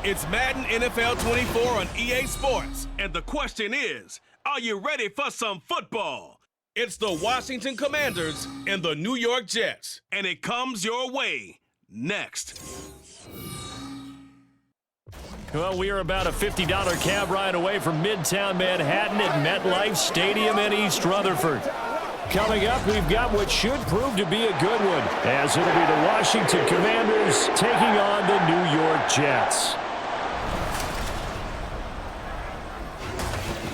It's Madden NFL 24 on EA Sports. And the question is, are you ready for some football? It's the Washington Commanders and the New York Jets. And it comes your way next. Well, we are about a $50 cab ride away from Midtown Manhattan at MetLife Stadium in East Rutherford. Coming up, we've got what should prove to be a good one, as it'll be the Washington Commanders taking on the New York Jets.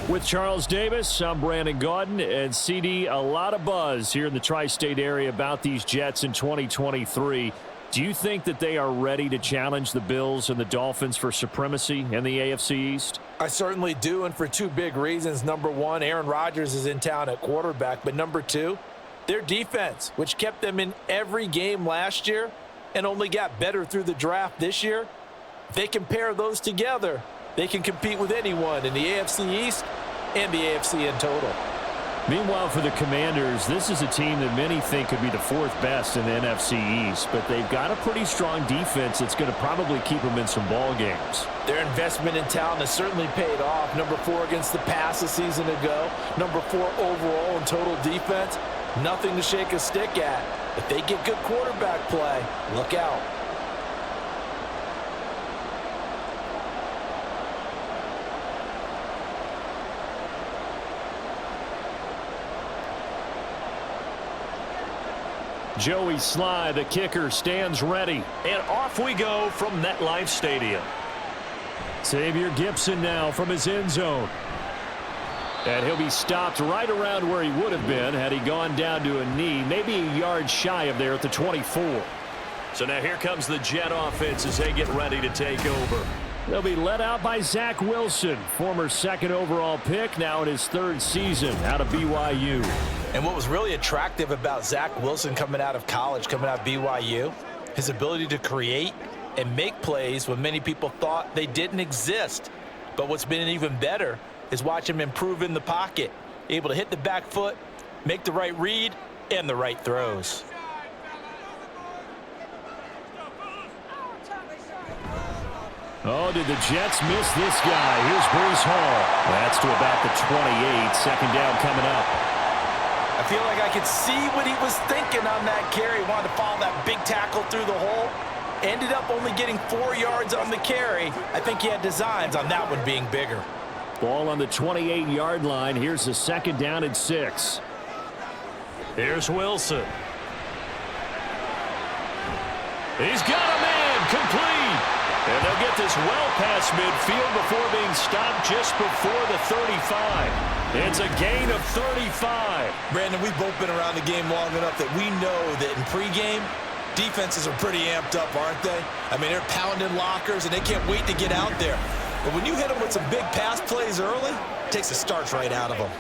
With Charles Davis, I'm Brandon Gaudin, and CD, a lot of buzz here in the tri-state area about these Jets in 2023. Do you think that they are ready to challenge the Bills and the Dolphins for supremacy in the AFC East? I certainly do, and for two big reasons. Number one, Aaron Rodgers is in town at quarterback, but number two, their defense, which kept them in every game last year and only got better through the draft this year. If they can pair those together, they can compete with anyone in the AFC East and the AFC in total. Meanwhile, for the Commanders, this is a team that many think could be the fourth best in the NFC East, but they've got a pretty strong defense that's going to probably keep them in some ball games. Their investment in talent has certainly paid off. Number 4 against the pass a season ago. Number 4 overall in total defense. Nothing to shake a stick at. If they get good quarterback play, look out. Joey Sly, the kicker, stands ready. And off we go from MetLife Stadium. Xavier Gipson now from his end zone. And he'll be stopped right around where he would have been had he gone down to a knee, maybe a yard shy of there at the 24. So now here comes the Jet offense as they get ready to take over. They'll be led out by Zach Wilson, former second overall pick, now in his third season out of BYU. And what was really attractive about Zach Wilson coming out of college, coming out of BYU, his ability to create and make plays when many people thought they didn't exist. But what's been even better is watch him improve in the pocket, able to hit the back foot, make the right read, and the right throws. Oh, did the Jets miss this guy? Here's Breece Hall. That's to about the 28. Second down coming up. I feel like I could see what he was thinking on that carry. He wanted to follow that big tackle through the hole. Ended up only getting 4 yards on the carry. I think he had designs on that one being bigger. Ball on the 28-yard line. Here's the second down and 6. Here's Wilson. He's got a man complete. And they'll get this well past midfield before being stopped just before the 35. It's a gain of 35. Brandon, we've both been around the game long enough that we know that in pregame, defenses are pretty amped up, aren't they? I mean, they're pounding lockers, and they can't wait to get out there. But when you hit them with some big pass plays early, it takes the starch right out of them.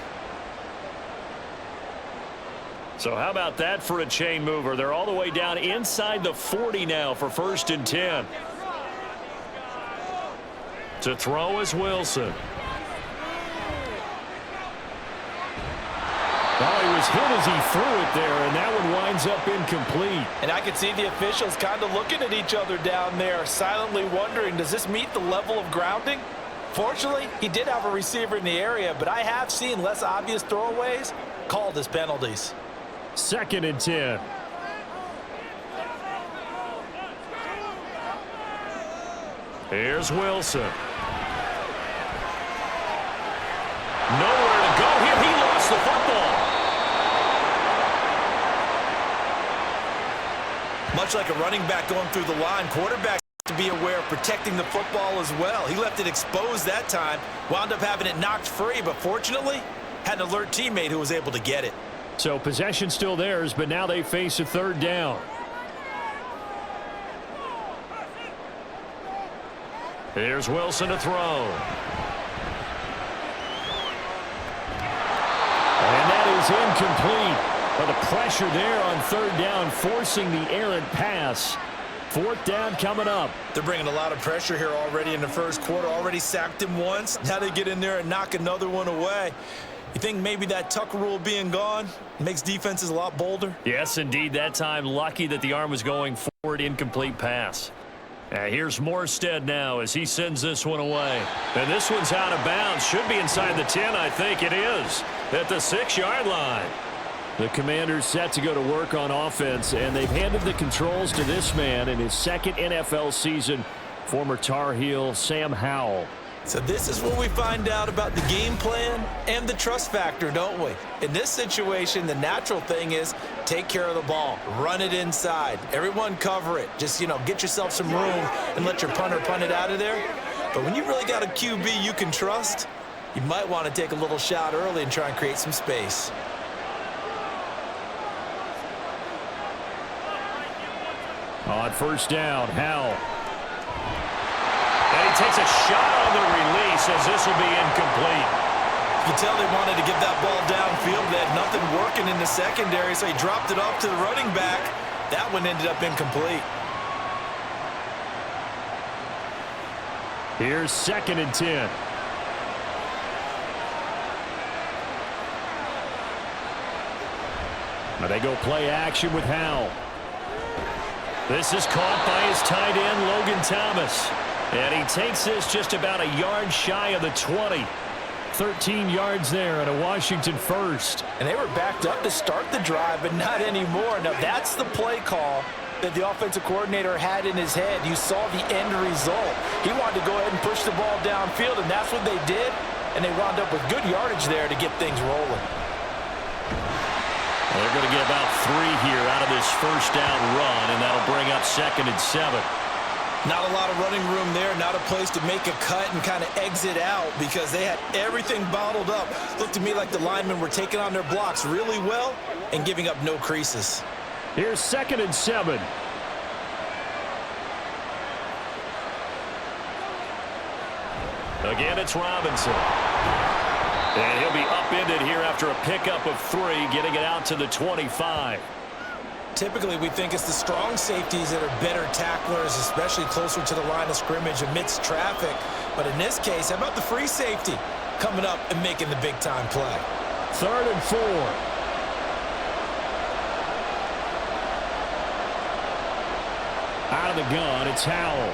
So how about that for a chain mover? They're all the way down inside the 40 now for 1st and 10. To throw is Wilson. Oh, he was hit as he threw it there, and that one winds up incomplete. And I could see the officials kind of looking at each other down there, silently wondering, does this meet the level of grounding? Fortunately, he did have a receiver in the area, but I have seen less obvious throwaways called as penalties. 2nd and 10. Here's Wilson. Nowhere to go here. He lost the football. Much like a running back going through the line, quarterbacks have to be aware of protecting the football as well. He left it exposed that time, wound up having it knocked free, but fortunately had an alert teammate who was able to get it. So possession still theirs, but now they face a 3rd down. Here's Wilson to throw. And that is incomplete. But the pressure there on 3rd down, forcing the errant pass. 4th down coming up. They're bringing a lot of pressure here already in the first quarter. Already sacked him once. Now they get in there and knock another one away. You think maybe that Tucker rule being gone makes defenses a lot bolder? Yes, indeed. That time, lucky that the arm was going forward, incomplete pass. And here's Morstead now as he sends this one away. And this one's out of bounds. Should be inside the 10, I think it is, at the 6-yard line. The Commanders set to go to work on offense, and they've handed the controls to this man in his second NFL season, former Tar Heel Sam Howell. So this is what we find out about the game plan and the trust factor, don't we? In this situation, the natural thing is take care of the ball, run it inside, everyone cover it. Just, get yourself some room and let your punter punt it out of there. But when you really got a QB you can trust, you might want to take a little shot early and try and create some space. On first down, Howell. And he takes a shot on the release as this will be incomplete. You can tell they wanted to get that ball downfield. They had nothing working in the secondary, so he dropped it off to the running back. That one ended up incomplete. Here's 2nd and 10. Now they go play action with Howell. This is caught by his tight end, Logan Thomas. And he takes this just about a yard shy of the 20. 13 yards there and a Washington first. And they were backed up to start the drive, but not anymore. Now, that's the play call that the offensive coordinator had in his head. You saw the end result. He wanted to go ahead and push the ball downfield, and that's what they did. And they wound up with good yardage there to get things rolling. Well, they're going to get about 3 here out of this first down run, and that'll bring up 2nd and 7. Not a lot of running room there, not a place to make a cut and kind of exit out because they had everything bottled up. Looked to me like the linemen were taking on their blocks really well and giving up no creases. Here's 2nd and 7. Again, it's Robinson. And he'll be upended here after a pickup of 3, getting it out to the 25. Typically, we think it's the strong safeties that are better tacklers, especially closer to the line of scrimmage amidst traffic. But in this case, how about the free safety coming up and making the big-time play? 3rd and 4. Out of the gun, it's Howell.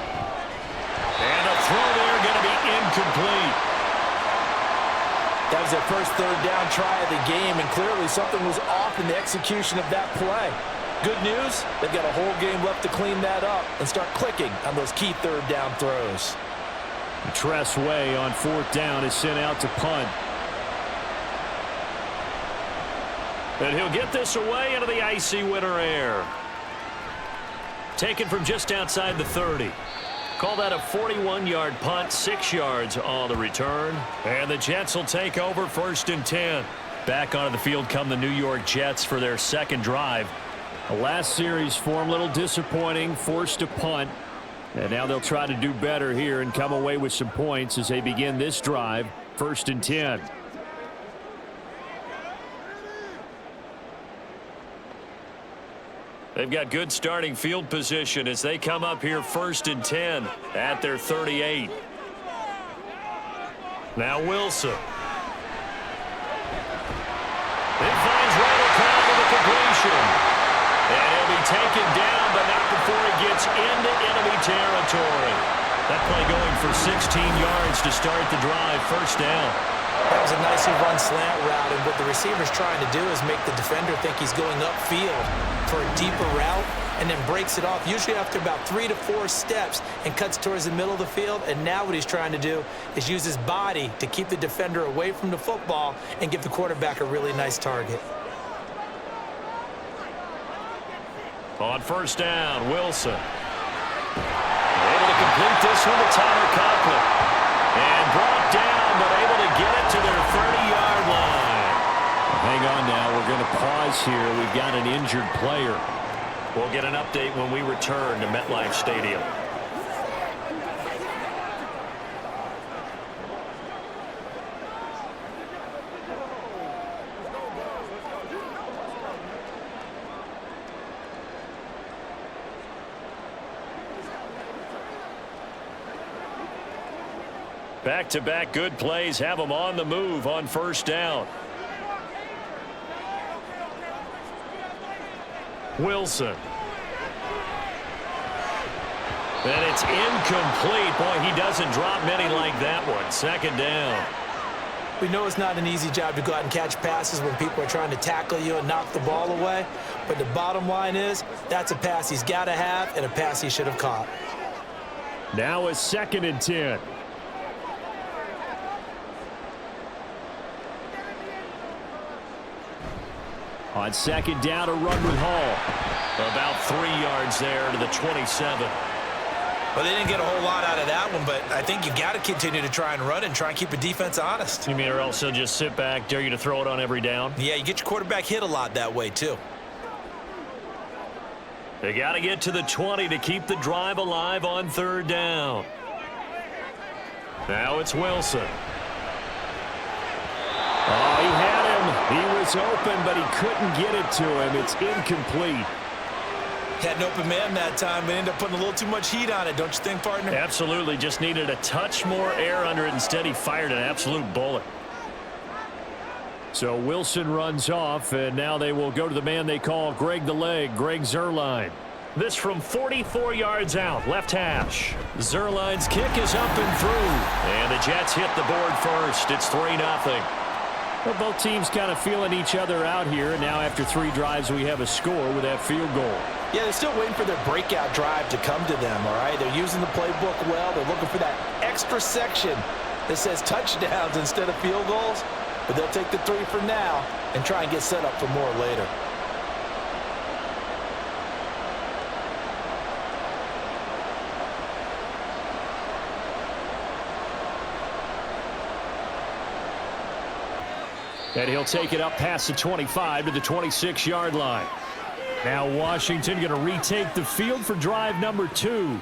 And a throw there going to be incomplete. That was their first 3rd down try of the game, and clearly something was off in the execution of that play. Good news, they've got a whole game left to clean that up and start clicking on those key 3rd down throws. Tress Way on 4th down is sent out to punt. And he'll get this away into the icy winter air. Taken from just outside the 30. Call that a 41-yard punt, 6 yards on the return. And the Jets will take over 1st and 10. Back onto the field come the New York Jets for their second drive. The last series for them a little disappointing, forced to punt. And now they'll try to do better here and come away with some points as they begin this drive, 1st and 10. They've got good starting field position as they come up here 1st and 10 at their 38. Now Wilson. He finds Randall Cobb with a completion. And he'll be taken down, but not before he gets into enemy territory. That play going for 16 yards to start the drive, 1st down. That was a nicely run slant route, and what the receiver's trying to do is make the defender think he's going upfield for a deeper route and then breaks it off, usually after about 3 to 4 steps, and cuts towards the middle of the field. And now what he's trying to do is use his body to keep the defender away from the football and give the quarterback a really nice target. On 1st down, Wilson. Able to complete this one to Tyler Conklin. And brought down, but able to get it to their 30-yard line. Hang on now. We're going to pause here. We've got an injured player. We'll get an update when we return to MetLife Stadium. Back-to-back good plays have them on the move on 1st down. Wilson. And it's incomplete. Boy, he doesn't drop many like that one. Second down. We know it's not an easy job to go out and catch passes when people are trying to tackle you and knock the ball away. But the bottom line is, that's a pass he's got to have and a pass he should have caught. Now a 2nd and 10. On 2nd down, a run with Hall. About 3 yards there to the 27. Well, they didn't get a whole lot out of that one, but I think you got to continue to try and run and try and keep a defense honest. You mean or else they'll just sit back, dare you to throw it on every down? Yeah, you get your quarterback hit a lot that way, too. They got to get to the 20 to keep the drive alive on 3rd down. Now it's Wilson. Oh, he had him. He was open, but he couldn't get it to him. It's incomplete. Had an open man that time, but ended up putting a little too much heat on it, don't you think, partner? Absolutely. Just needed a touch more air under it. Instead, he fired an absolute bullet. So Wilson runs off, and now they will go to the man they call Greg the Leg, Greg Zuerlein. This from 44 yards out, left hash. Zuerlein's kick is up and through. And the Jets hit the board first. It's 3-0. Well, both teams kind of feeling each other out here. And now after 3 drives, we have a score with that field goal. Yeah, they're still waiting for their breakout drive to come to them, all right? They're using the playbook well. They're looking for that extra section that says touchdowns instead of field goals. But they'll take the 3 for now and try and get set up for more later. And he'll take it up past the 25 to the 26-yard line. Now Washington going to retake the field for drive number 2.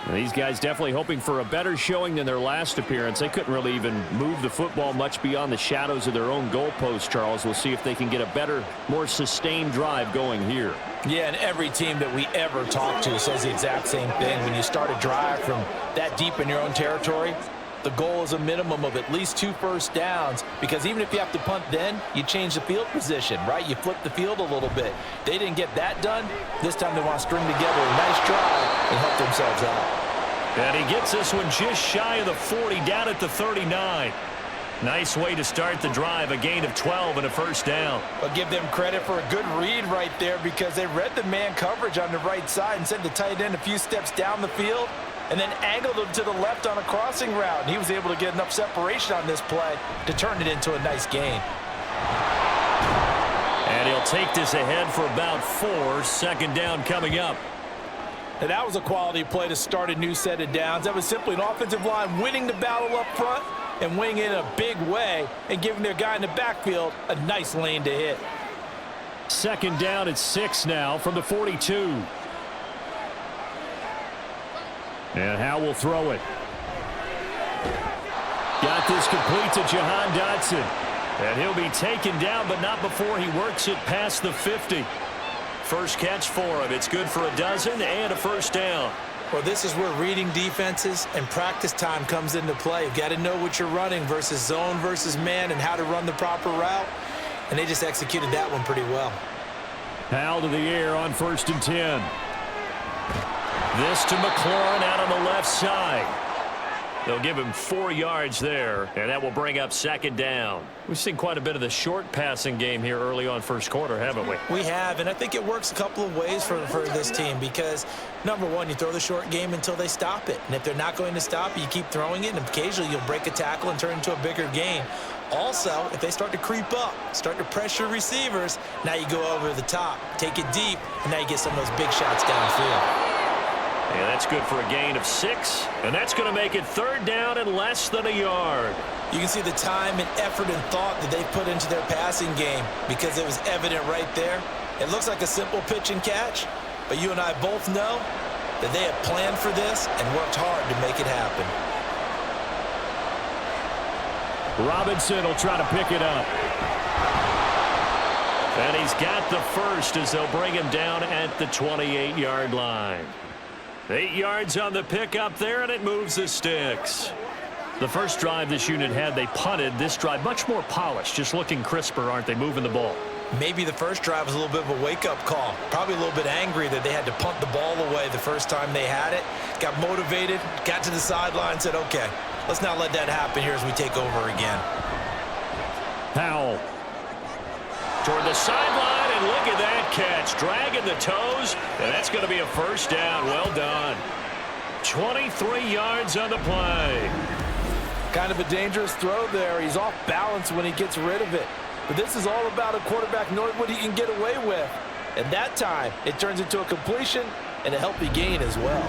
And these guys definitely hoping for a better showing than their last appearance. They couldn't really even move the football much beyond the shadows of their own goalpost, Charles. We'll see if they can get a better, more sustained drive going here. Yeah, and every team that we ever talk to says the exact same thing. When you start a drive from that deep in your own territory, the goal is a minimum of at least 2 first downs, because even if you have to punt then, you change the field position, right? You flip the field a little bit. They didn't get that done. This time they want to string together a nice drive and help themselves out. And he gets this one just shy of the 40, down at the 39. Nice way to start the drive, a gain of 12 and a first down. I'll give them credit for a good read right there, because they read the man coverage on the right side and sent the tight end a few steps down the field and then angled him to the left on a crossing route. And he was able to get enough separation on this play to turn it into a nice gain. And he'll take this ahead for about 4. 2nd down coming up. And that was a quality play to start a new set of downs. That was simply an offensive line winning the battle up front and winning it in a big way and giving their guy in the backfield a nice lane to hit. 2nd down at 6 now from the 42. And Howe will throw it. Got this complete to Jahan Dotson. And he'll be taken down, but not before he works it past the 50. First catch for him. It's good for a dozen and a first down. Well, this is where reading defenses and practice time comes into play. You've got to know what you're running versus zone versus man and how to run the proper route. And they just executed that one pretty well. Howe to the air on 1st and 10. This to McLaurin out on the left side. They'll give him 4 yards there, and that will bring up 2nd down. We've seen quite a bit of the short passing game here early on first quarter, haven't we? We have, and I think it works a couple of ways for this team, because, number one, you throw the short game until they stop it. And if they're not going to stop it, you keep throwing it, and occasionally you'll break a tackle and turn it into a bigger gain. Also, if they start to creep up, start to pressure receivers, now you go over the top, take it deep, and now you get some of those big shots downfield. Yeah, that's good for a gain of 6, and that's going to make it 3rd down and less than a yard. You can see the time and effort and thought that they put into their passing game, because it was evident right there. It looks like a simple pitch and catch, but you and I both know that they have planned for this and worked hard to make it happen. Robinson will try to pick it up. And he's got the first as they'll bring him down at the 28-yard line. 8 yards on the pickup there, and it moves the sticks. The first drive this unit had, they punted. This drive, much more polished, just looking crisper, aren't they, moving the ball? Maybe the first drive was a little bit of a wake-up call. Probably a little bit angry that they had to punt the ball away the first time they had it. Got motivated, got to the sideline, said, okay, let's not let that happen here as we take over again. Powell toward the sideline, and look at that catch. Dragging the toes, and that's going to be a first down. Well done. 23 yards on the play. Kind of a dangerous throw there. He's off balance when he gets rid of it. But this is all about a quarterback knowing what he can get away with. And that time, it turns into a completion and a healthy gain as well.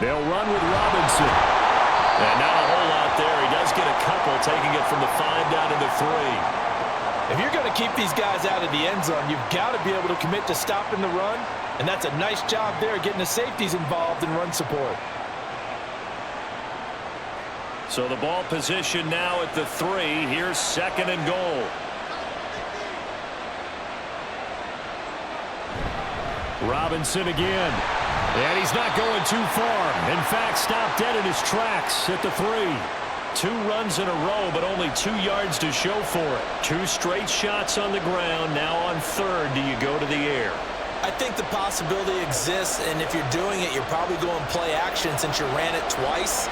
They'll run with Robinson. And not a whole lot there. He does get a couple, taking it from the 5 down to the 3. If you're going to keep these guys out of the end zone, you've got to be able to commit to stopping the run. And that's a nice job there, getting the safeties involved in run support. So the ball position now at the 3. Here's 2nd and goal. Robinson again. And he's not going too far. In fact, stopped dead in his tracks at the 3. 2 runs in a row, but only 2 yards to show for it. 2 straight shots on the ground. Now on 3rd, do you go to the air? I think the possibility exists, and if you're doing it, you're probably going play action since you ran it twice.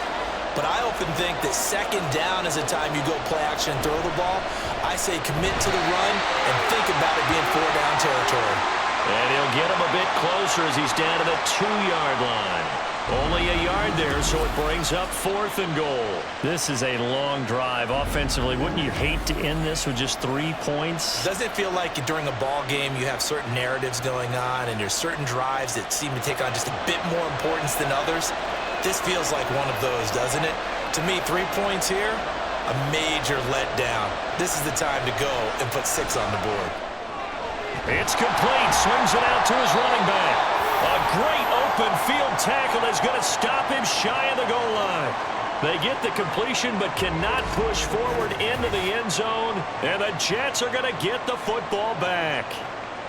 But I often think that 2nd down is the time you go play action and throw the ball. I say commit to the run and think about it being 4-down territory. And he'll get him a bit closer as he's down to the 2-yard line. Only a yard there, so it brings up 4th and goal. This is a long drive offensively. Wouldn't you hate to end this with just 3 points? Doesn't it feel like during a ball game you have certain narratives going on and there's certain drives that seem to take on just a bit more importance than others? This feels like one of those, doesn't it? To me, 3 points here, a major letdown. This is the time to go and put 6 on the board. It's complete. Swings it out to his running back. A great open field tackle is going to stop him shy of the goal line. They get the completion but cannot push forward into the end zone, and the Jets are going to get the football back.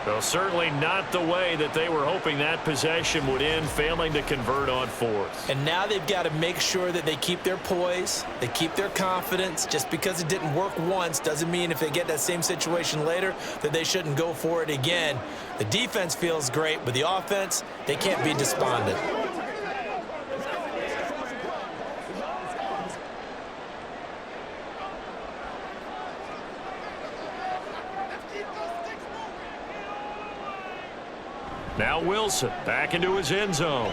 Though certainly not the way that they were hoping that possession would end, failing to convert on 4th. And now they've got to make sure that they keep their poise, they keep their confidence. Just because it didn't work once doesn't mean if they get that same situation later that they shouldn't go for it again. The defense feels great, but the offense, they can't be despondent. Now Wilson back into his end zone.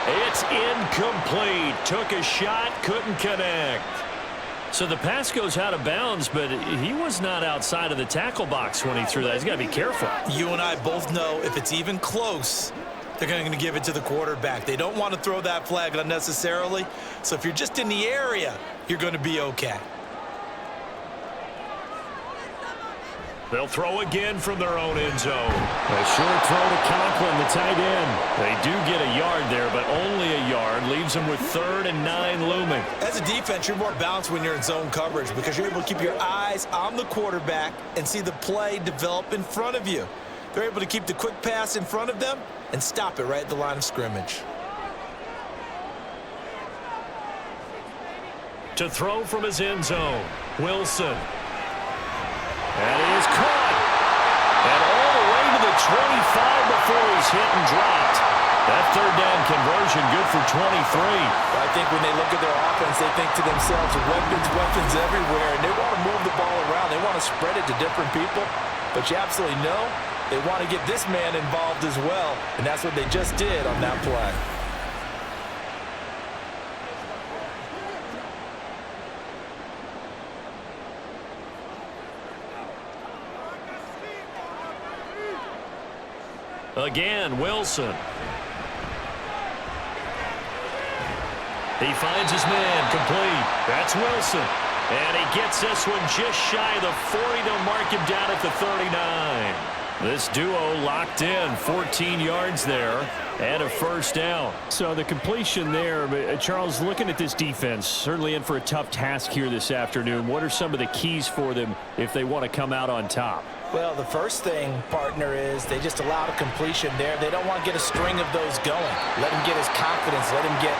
It's incomplete. Took a shot, couldn't connect. So the pass goes out of bounds, but he was not outside of the tackle box when he threw that. He's got to be careful. You and I both know if it's even close, they're going to give it to the quarterback. They don't want to throw that flag unnecessarily. So if you're just in the area, you're going to be okay. They'll throw again from their own end zone. A short throw to Conklin, the tight end. They do get a yard there, but only a yard. Leaves them with 3rd and 9 looming. As a defense, you're more balanced when you're in zone coverage because you're able to keep your eyes on the quarterback and see the play develop in front of you. They're able to keep the quick pass in front of them and stop it right at the line of scrimmage. To throw from his end zone, Wilson. And he is caught. And all the way to the 25 before he's hit and dropped. That 3rd down conversion good for 23. I think when they look at their offense, they think to themselves, weapons everywhere, and they want to move the ball around. They want to spread it to different people. But you absolutely know they want to get this man involved as well, and that's what they just did on that play. Again, Wilson. He finds his man complete. That's Wilson. And he gets this one just shy of the 40. They'll mark him down at the 39. This duo locked in, 14 yards there, and a first down. So the completion there, but Charles, looking at this defense, certainly in for a tough task here this afternoon. What are some of the keys for them if they want to come out on top? Well, the first thing, partner, is they just allow a completion there. They don't want to get a string of those going. Let him get his confidence. Let him get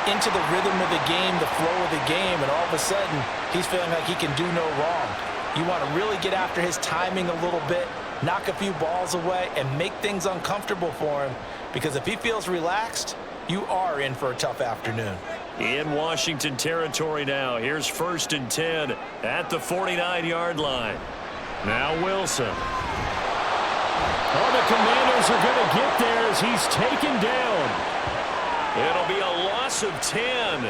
into the rhythm of the game, the flow of the game, and all of a sudden, he's feeling like he can do no wrong. You want to really get after his timing a little bit, knock a few balls away, and make things uncomfortable for him, because if he feels relaxed, you are in for a tough afternoon. In Washington territory now. Here's 1st and 10 at the 49-yard line. Now Wilson. Oh, the Commanders are going to get there as he's taken down. It'll be a loss of 10,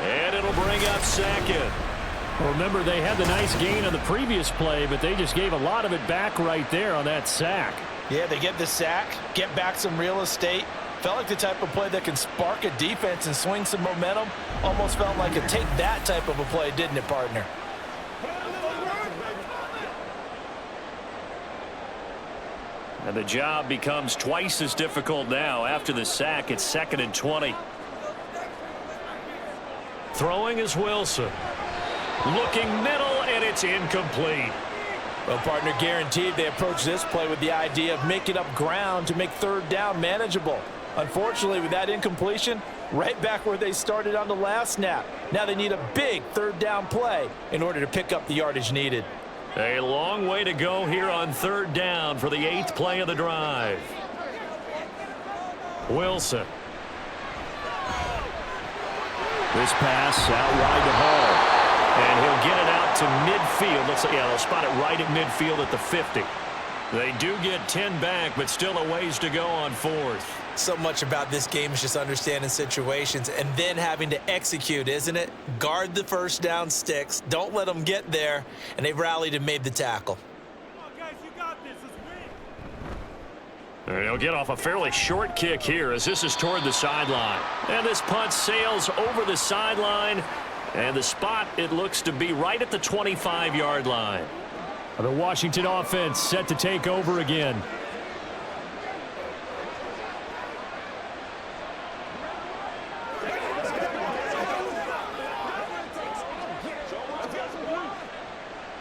and it'll bring up 2nd. Well, remember, they had the nice gain on the previous play, but they just gave a lot of it back right there on that sack. Yeah, they get the sack, get back some real estate. Felt like the type of play that can spark a defense and swing some momentum. Almost felt like a take that type of a play, didn't it, partner? And the job becomes twice as difficult now. After the sack, it's 2nd and 20. Throwing is Wilson. Looking middle, and it's incomplete. Well, partner, guaranteed they approach this play with the idea of making up ground to make 3rd down manageable. Unfortunately, with that incompletion, right back where they started on the last snap. Now they need a big 3rd down play in order to pick up the yardage needed. A long way to go here on 3rd down for the 8th play of the drive. Wilson. This pass out wide to Hall. And he'll get it out to midfield. Looks like, yeah, they'll spot it right at midfield at the 50. They do get 10 back, but still a ways to go on 4th. So much about this game is just understanding situations and then having to execute, isn't it? Guard the 1st down sticks. Don't let them get there. And they rallied and made the tackle. And he'll get off a fairly short kick here as this is toward the sideline. And this punt sails over the sideline. And the spot, it looks to be right at the 25-yard line. The Washington offense set to take over again.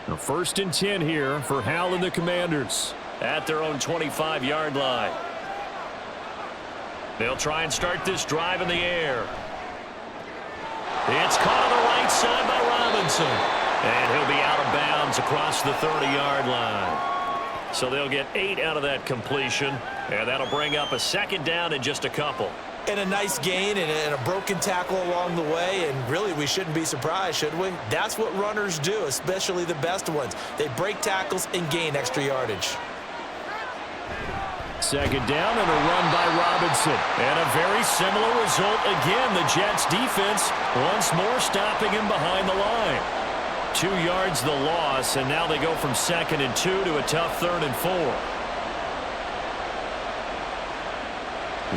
Now 1st and 10 here for Hal and the Commanders. At their own 25-yard line. They'll try and start this drive in the air. It's caught on the right side by Robinson. And he'll be out of bounds across the 30-yard line. So they'll get 8 out of that completion. And that'll bring up a 2nd down in just a couple. And a nice gain and a broken tackle along the way. And really, we shouldn't be surprised, should we? That's what runners do, especially the best ones. They break tackles and gain extra yardage. 2nd down and a run by Robinson. And a very similar result again. The Jets defense once more stopping him behind the line. 2 yards the loss, and now they go from 2nd and 2 to a tough 3rd and 4.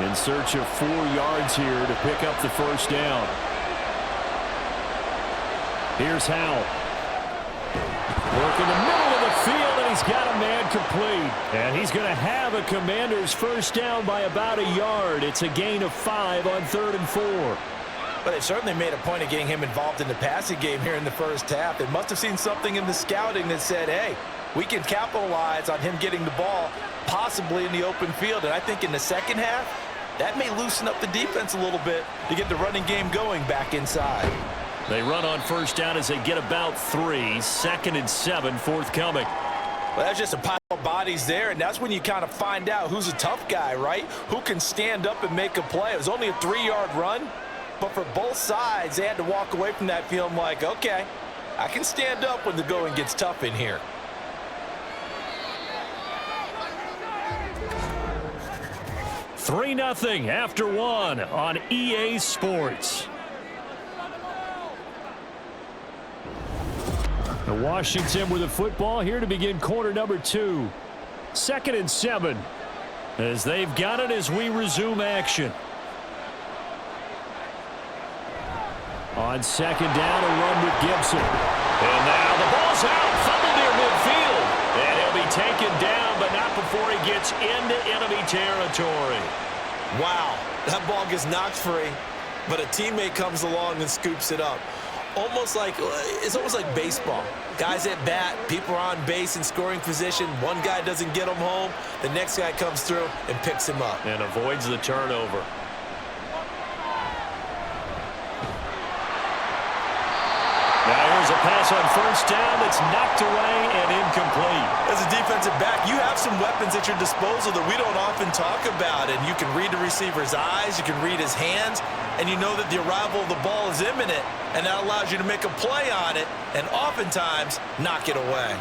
In search of 4 yards here to pick up the 1st down. Here's Howell. Working the middle of the field, and he's got a man complete. And he's going to have a Commander's 1st down by about a yard. It's a gain of 5 on 3rd and 4. But they certainly made a point of getting him involved in the passing game here in the 1st half. They must have seen something in the scouting that said, hey, we can capitalize on him getting the ball possibly in the open field. And I think in the 2nd half, that may loosen up the defense a little bit to get the running game going back inside. They run on 1st down as they get about 3. 2nd and 7 forthcoming. Well, that's just a pile of bodies there, and that's when you kind of find out who's a tough guy, right? Who can stand up and make a play. It was only a 3-yard run, but for both sides, they had to walk away from that feeling like, okay, I can stand up when the going gets tough in here. Three 3-0 after 1 on EA Sports. Washington with the football here to begin quarter number 2. 2nd and 7 as they've got it as we resume action. On 2nd down, a run with Gibson. And now the ball's out, fumbled near midfield. And he'll be taken down, but not before It's into enemy territory. Wow, that ball gets knocked free, but a teammate comes along and scoops it up. It's almost like baseball. Guys at bat, people are on base in scoring position. One guy doesn't get him home. The next guy comes through and picks him up. And avoids the turnover. Now here's a pass on first down that's knocked away and incomplete. As a defensive back, you have some weapons at your disposal that we don't often talk about. And you can read the receiver's eyes, you can read his hands, and you know that the arrival of the ball is imminent, and that allows you to make a play on it and oftentimes knock it away.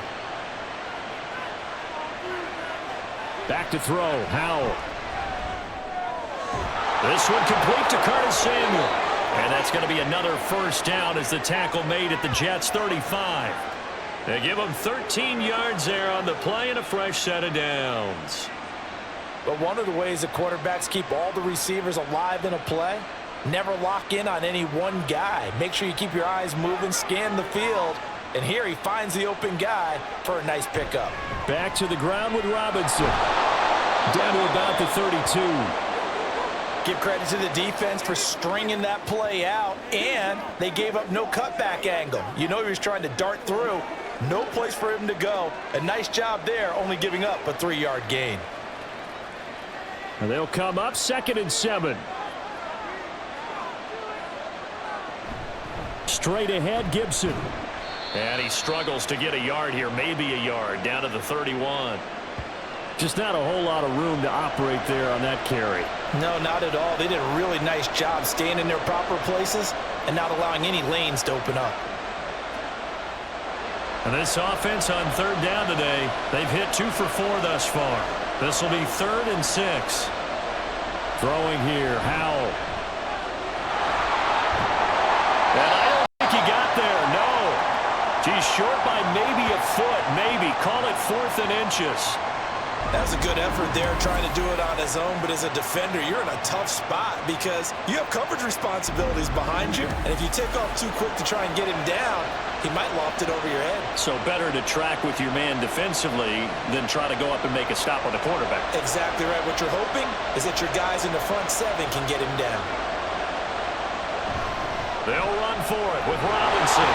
Back to throw, Howell. This one complete to Curtis Samuel. And that's going to be another first down as the tackle made at the Jets' 35. They give them 13 yards there on the play and a fresh set of downs. But one of the ways the quarterbacks keep all the receivers alive in a play, never lock in on any one guy. Make sure you keep your eyes moving, scan the field, and here he finds the open guy for a nice pickup. Back to the ground with Robinson. Down to about the 32. Give credit to the defense for stringing that play out, and they gave up no cutback angle. You know he was trying to dart through. No place for him to go. A nice job there, only giving up a 3-yard gain. And they'll come up 2nd and 7. Straight ahead, Gibson. And he struggles to get a yard here, maybe a yard, down to the 31. Just not a whole lot of room to operate there on that carry. No, not at all. They did a really nice job staying in their proper places and not allowing any lanes to open up. And this offense on 3rd down today, they've hit 2 for 4 thus far. This will be 3rd and 6. Throwing here, Howell. And I don't think he got there, no. He's short by maybe a foot, maybe. Call it 4th and inches. That was a good effort there trying to do it on his own, but as a defender, you're in a tough spot because you have coverage responsibilities behind you, and if you take off too quick to try and get him down, he might loft it over your head. So better to track with your man defensively than try to go up and make a stop on the quarterback. Exactly right. What you're hoping is that your guys in the front 7 can get him down. They'll run for it with Robinson.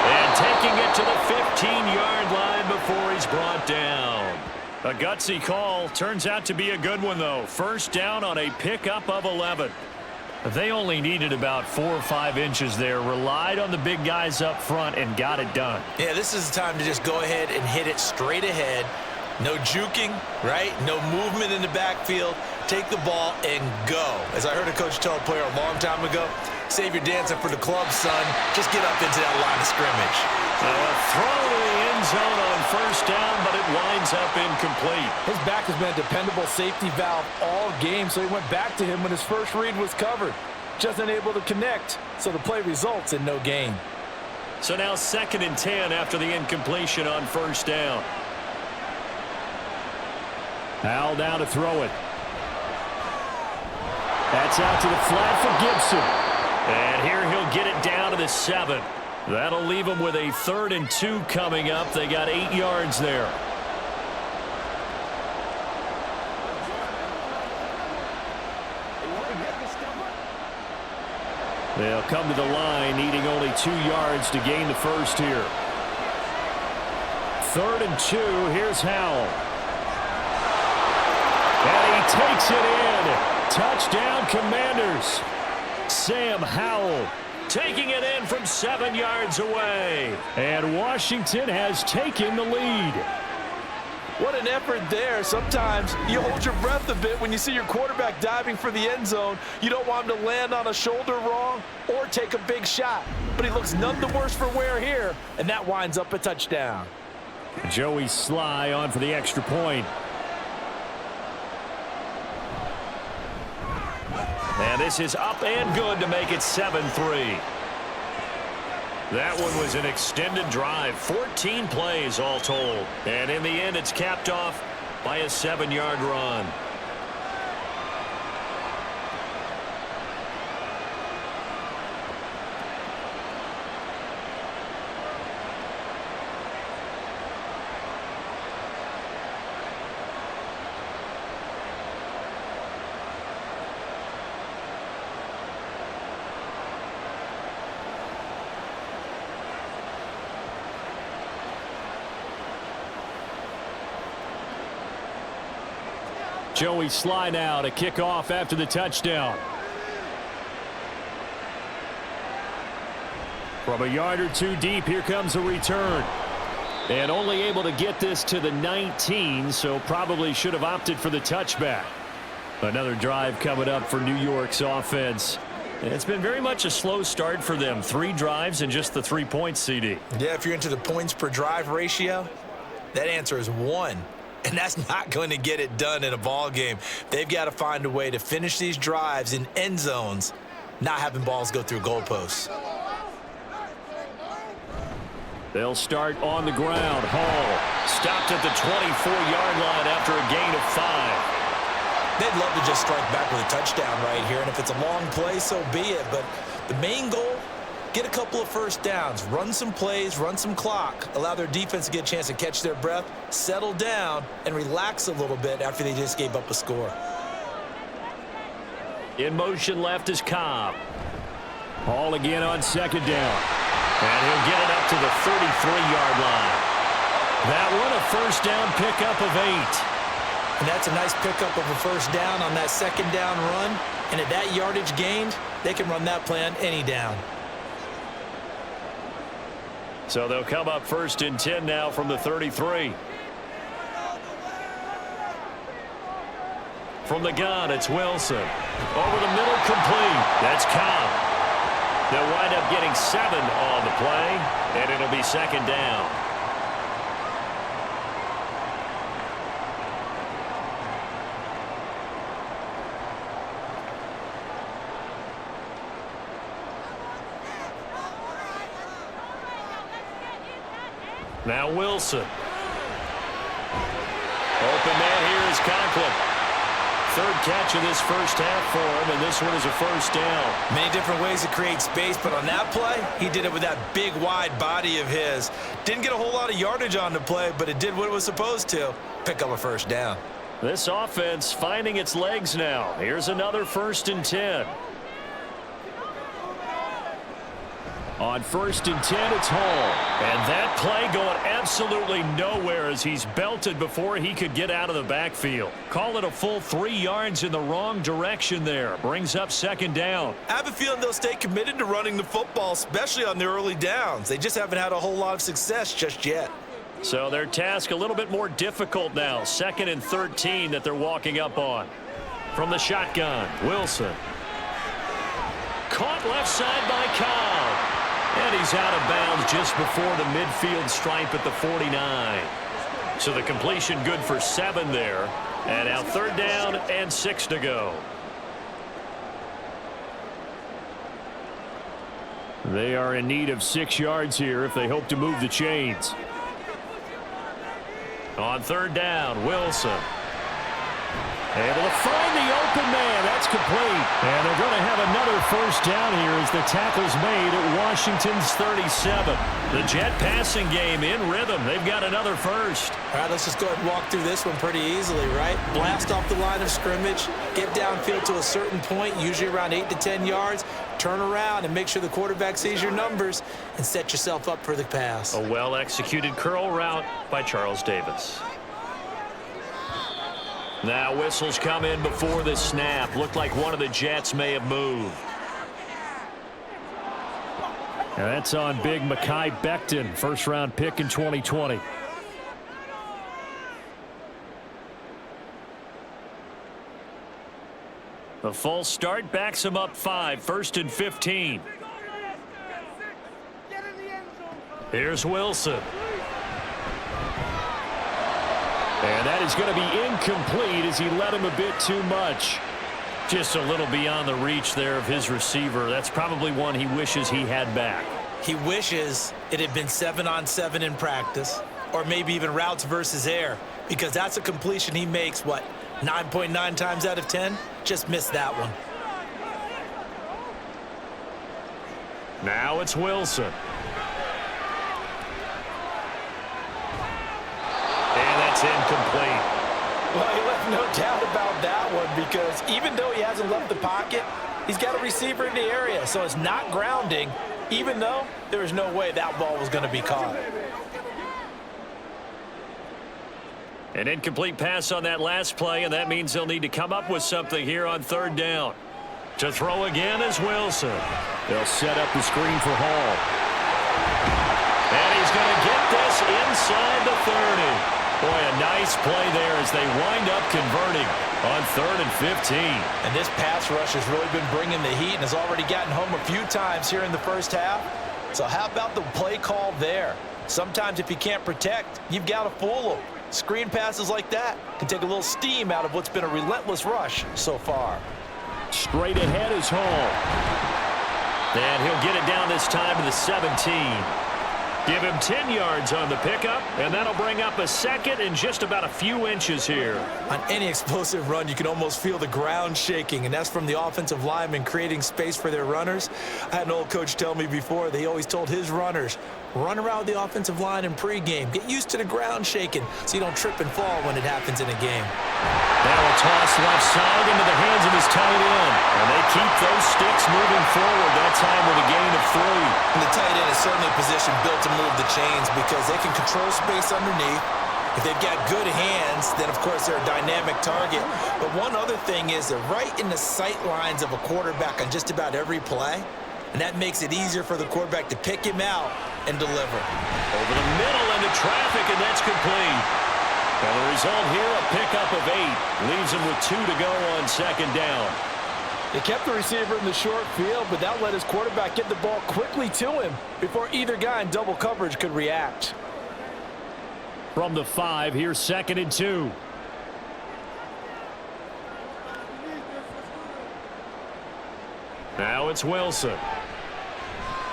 And taking it to the 15-yard line before he's brought down. A gutsy call. Turns out to be a good one, though. First down on a pickup of 11. They only needed about 4 or 5 inches there. Relied on the big guys up front and got it done. Yeah, this is the time to just go ahead and hit it straight ahead. No juking, right? No movement in the backfield. Take the ball and go. As I heard a coach tell a player a long time ago, save your dancing for the club, son. Just get up into that line of scrimmage. A throw to the end zone on first down, but it winds up incomplete. His back has been a dependable safety valve all game, so he went back to him when his first read was covered. Just unable to connect, so the play results in no gain. So now 2nd and 10 after the incompletion on first down. Howell down to throw it. That's out to the flat for Gibson. And here he'll get it down to the 7. That'll leave them with a 3rd and 2 coming up. They got 8 yards there. They'll come to the line, needing only 2 yards to gain the first here. 3rd and 2. Here's Howell. And he takes it in. Touchdown, Commanders. Sam Howell taking it in from 7 yards away. And Washington has taken the lead. What an effort there. Sometimes you hold your breath a bit when you see your quarterback diving for the end zone. You don't want him to land on a shoulder wrong or take a big shot. But he looks none the worse for wear here, and that winds up a touchdown. Joey Sly on for the extra point. And this is up and good to make it 7-3. That one was an extended drive, 14 plays all told. And in the end, it's capped off by a 7-yard run. Joey Sly now to kick off after the touchdown. From a yard or two deep, here comes a return. And only able to get this to the 19, so probably should have opted for the touchback. Another drive coming up for New York's offense. It's been very much a slow start for them. 3 drives and just the 3 points, CD. Yeah, if you're into the points per drive ratio, that answer is 1. And that's not going to get it done in a ball game. They've got to find a way to finish these drives in end zones, not having balls go through goalposts. They'll start on the ground. Hall stopped at the 24-yard line after a gain of 5. They'd love to just strike back with a touchdown right here, and if it's a long play, so be it. But the main goal, get a couple of first downs, run some plays, run some clock, allow their defense to get a chance to catch their breath, settle down, and relax a little bit after they just gave up a score. In motion left is Cobb. Hall again on second down. And he'll get it up to the 33-yard line. That one a first down pickup of 8. And that's a nice pickup of a first down on that second down run. And at that yardage gained, they can run that play on any down. So they'll come up 1st and 10 now from the 33. From the gun, it's Wilson. Over the middle, complete. That's Cobb. They'll wind up getting 7 on the play, and it'll be 2nd down. Now Wilson. Open man here is Conklin. 3rd catch of this first half for him, and this one is a first down. Many different ways to create space, but on that play, he did it with that big, wide body of his. Didn't get a whole lot of yardage on the play, but it did what it was supposed to. Pick up a first down. This offense finding its legs now. Here's another 1st and 10. On 1st and 10, it's Hall. And that play going absolutely nowhere as he's belted before he could get out of the backfield. Call it a full 3 yards in the wrong direction there. Brings up 2nd down. I have a feeling they'll stay committed to running the football, especially on the early downs. They just haven't had a whole lot of success just yet. So their task a little bit more difficult now. 2nd and 13 that they're walking up on. From the shotgun, Wilson. Caught left side by Cobb. And he's out of bounds just before the midfield stripe at the 49. So the completion good for 7 there. And now 3rd down and 6 to go. They are in need of 6 yards here if they hope to move the chains. On 3rd down, Wilson. Able to find the open man. That's complete. And they're going to have another first down here as the tackle's made at Washington's 37. The Jet passing game in rhythm. They've got another first. All right, let's just go ahead and walk through this one pretty easily, right? Blast off the line of scrimmage, get downfield to a certain point, usually around 8 to 10 yards, turn around and make sure the quarterback sees your numbers and set yourself up for the pass. A well-executed curl route by Charles Davis. Now whistles come in before the snap. Looked like one of the Jets may have moved. And that's on big Mekhi Becton, first-round pick in 2020. The false start backs him up 5, 1st and 15. Here's Wilson. And that is going to be incomplete as he led him a bit too much. Just a little beyond the reach there of his receiver. That's probably one he wishes he had back. He wishes it had been 7-on-7 in practice, or maybe even routes versus air, because that's a completion he makes, 9.9 times out of 10? Just missed that one. Now it's Wilson. Incomplete. Well, he left no doubt about that one, because even though he hasn't left the pocket, he's got a receiver in the area, so it's not grounding, even though there was no way that ball was going to be caught. An incomplete pass on that last play, and that means they'll need to come up with something here on third down. To throw again is Wilson. They'll set up the screen for Hall. And he's going to get this inside the 30. Boy, a nice play there as they wind up converting on 3rd and 15. And this pass rush has really been bringing the heat and has already gotten home a few times here in the first half. So how about the play call there? Sometimes if you can't protect, you've got to fool them. Screen passes like that can take a little steam out of what's been a relentless rush so far. Straight ahead is Hall. And he'll get it down this time to the 17. Give him 10 yards on the pickup, and that'll bring up a second and just about a few inches here. On any explosive run, you can almost feel the ground shaking, and that's from the offensive linemen creating space for their runners. I had an old coach tell me before, they always told his runners, run around the offensive line in pregame. Get used to the ground shaking so you don't trip and fall when it happens in a game. Now a toss left side into the hands of his tight end. And they keep those sticks moving forward, that time with a gain of 3. And the tight end is certainly a position built to move the chains because they can control space underneath. If they've got good hands, then of course they're a dynamic target. But one other thing is they're right in the sight lines of a quarterback on just about every play. And that makes it easier for the quarterback to pick him out and deliver. Over the middle into traffic, and that's complete. And the result here, a pickup of 8. Leaves him with 2 to go on second down. They kept the receiver in the short field, but that let his quarterback get the ball quickly to him before either guy in double coverage could react. From the 5, here's 2nd and 2. Now it's Wilson.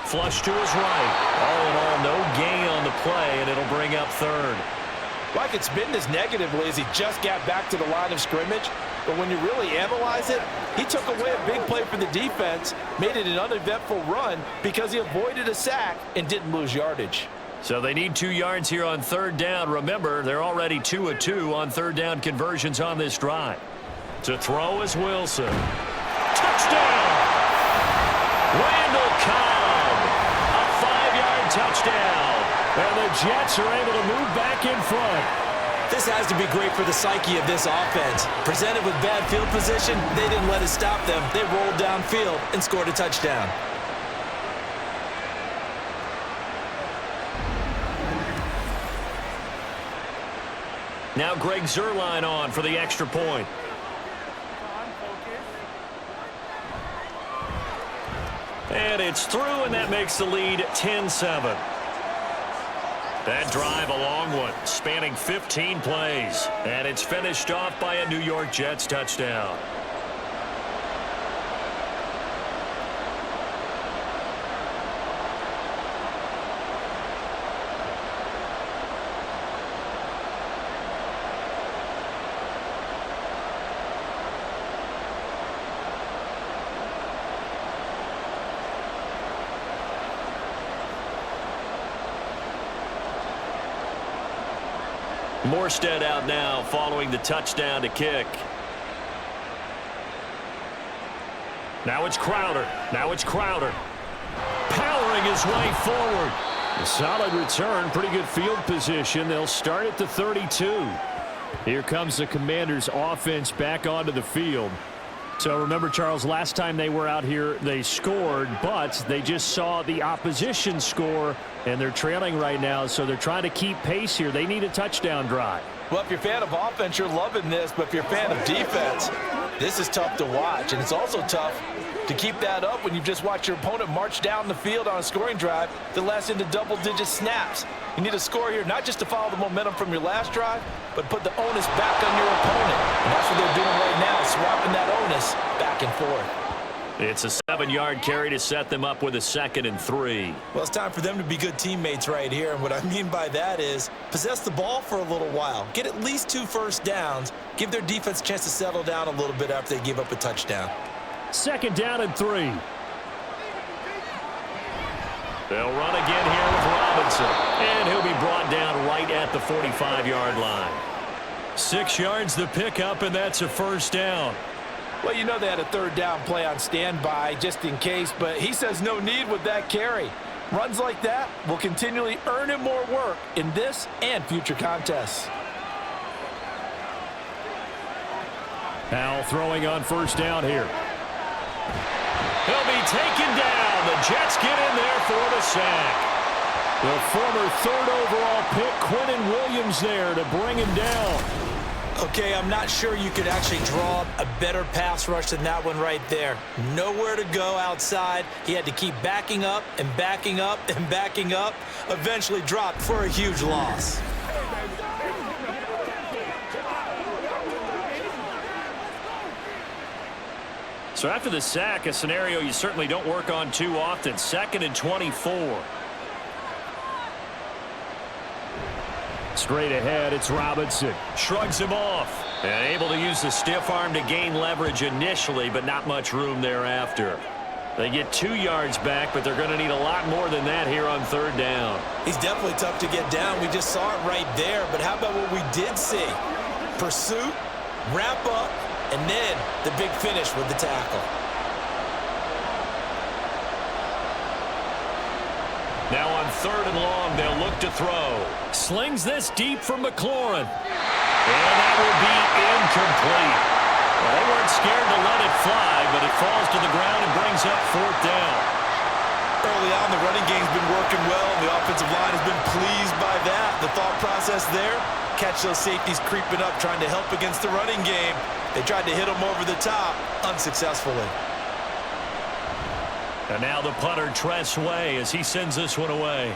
Flush to his right. All in all, no gain on the play, and it'll bring up 3rd. Like it's been this negatively as he just got back to the line of scrimmage. But when you really analyze it, he took away a big play for the defense, made it an uneventful run because he avoided a sack and didn't lose yardage. So they need 2 yards here on 3rd down. Remember, they're already 2 of 2 on 3rd down conversions on this drive. To throw is Wilson. Touchdown! Randall Cobb! A 5-yard touchdown! And the Jets are able to move back in front. This has to be great for the psyche of this offense. Presented with bad field position, they didn't let it stop them. They rolled downfield and scored a touchdown. Now Greg Zuerlein on for the extra point. And it's through, and that makes the lead 10-7. That drive, a long one, spanning 15 plays. And it's finished off by a New York Jets touchdown. Morstead out now following the touchdown to kick. Now it's Crowder. Powering his way forward. A solid return, pretty good field position. They'll start at the 32. Here comes the Commanders' offense back onto the field. So remember, Charles, last time they were out here, they scored, but they just saw the opposition score, and they're trailing right now, so they're trying to keep pace here. They need a touchdown drive. Well, if you're a fan of offense, you're loving this, but if you're a fan of defense, this is tough to watch, and it's also tough to keep that up when you've just watched your opponent march down the field on a scoring drive that lasts into double-digit snaps. You need a score here, not just to follow the momentum from your last drive, but put the onus back on your opponent. And that's what they're doing right now, swapping that onus back and forth. It's a 7-yard carry to set them up with a 2nd and 3. Well, it's time for them to be good teammates right here. And what I mean by that is possess the ball for a little while. Get at least 2 first downs. Give their defense a chance to settle down a little bit after they give up a touchdown. 2nd down and 3. They'll run again here with Robinson. And he'll be brought down right at the 45-yard line. 6 yards the pickup, and that's a 1st down. Well, you know they had a 3rd down play on standby just in case, but he says no need with that carry. Runs like that will continually earn him more work in this and future contests. Powell throwing on first down here. He'll be taken down. The Jets get in there for the sack. The former third overall pick, Quinnen Williams, there to bring him down. Okay, I'm not sure you could actually draw a better pass rush than that one right there. Nowhere to go outside. He had to keep backing up and backing up and backing up. Eventually dropped for a huge loss. So after the sack, a scenario you certainly don't work on too often. 2nd and 24. Straight ahead, it's Robinson. Shrugs him off. And able to use the stiff arm to gain leverage initially, but not much room thereafter. They get 2 yards back, but they're going to need a lot more than that here on 3rd down. He's definitely tough to get down. We just saw it right there. But how about what we did see? Pursuit, wrap up, and then the big finish with the tackle. Now on 3rd and long, they'll look to throw. Slings this deep from McLaurin. And that will be incomplete. Well, they weren't scared to let it fly, but it falls to the ground and brings up 4th down. Early on, the running game's been working well. The offensive line has been pleased by that. The thought process there, catch those safeties creeping up, trying to help against the running game. They tried to hit them over the top, unsuccessfully. And now the punter, Tress Way, as he sends this one away.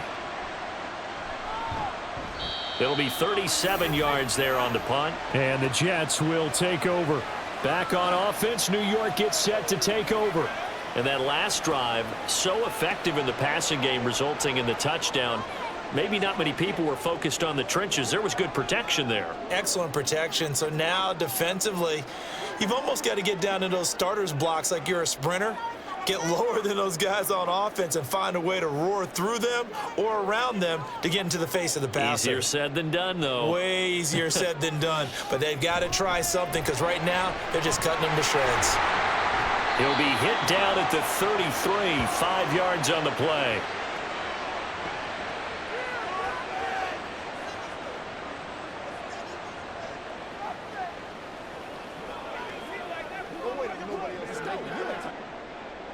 It'll be 37 yards there on the punt. And the Jets will take over. Back on offense, New York gets set to take over. And that last drive, so effective in the passing game, resulting in the touchdown. Maybe not many people were focused on the trenches. There was good protection there. Excellent protection. So now defensively, you've almost got to get down to those starters blocks like you're a sprinter. Get lower than those guys on offense and find a way to roar through them or around them to get into the face of the passer. Easier said than done, though. Way easier said than done. But they've got to try something because right now they're just cutting them to shreds. He'll be hit down at the 33, 5 yards on the play.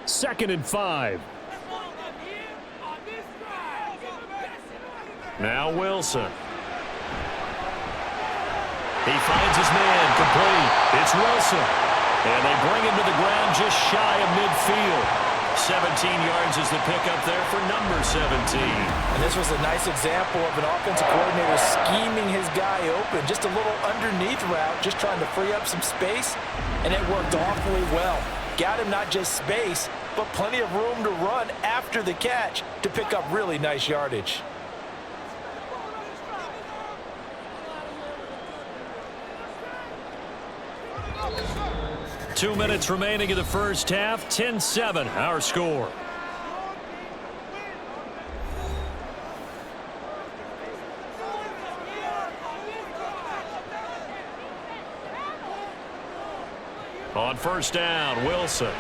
Second and 5. Now Wilson. He finds his man, complete. It's Wilson. And they bring him to the ground just shy of midfield. 17 yards is the pickup there for number 17. And this was a nice example of an offensive coordinator scheming his guy open. Just a little underneath route, just trying to free up some space. And it worked awfully well. Got him not just space, but plenty of room to run after the catch to pick up really nice yardage. Two minutes remaining in the first half. 10-7, our score. On first down, Wilson.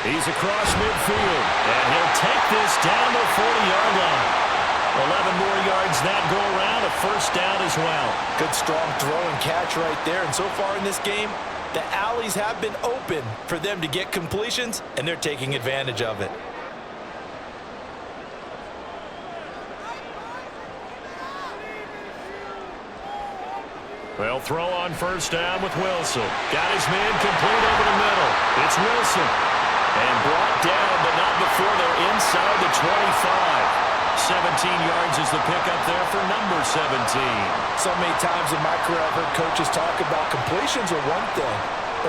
He's across midfield, and he'll take this down the 40-yard line. 11 more yards that go around, a first down as well. Good strong throw and catch right there. And so far in this game, the alleys have been open for them to get completions, and they're taking advantage of it. They'll throw on first down with Wilson. Got his man complete over the middle. It's Wilson. And brought down, but not before they're inside the 25. 17 yards is the pickup there for number 17. So many times in my career I've heard coaches talk about completions are one thing.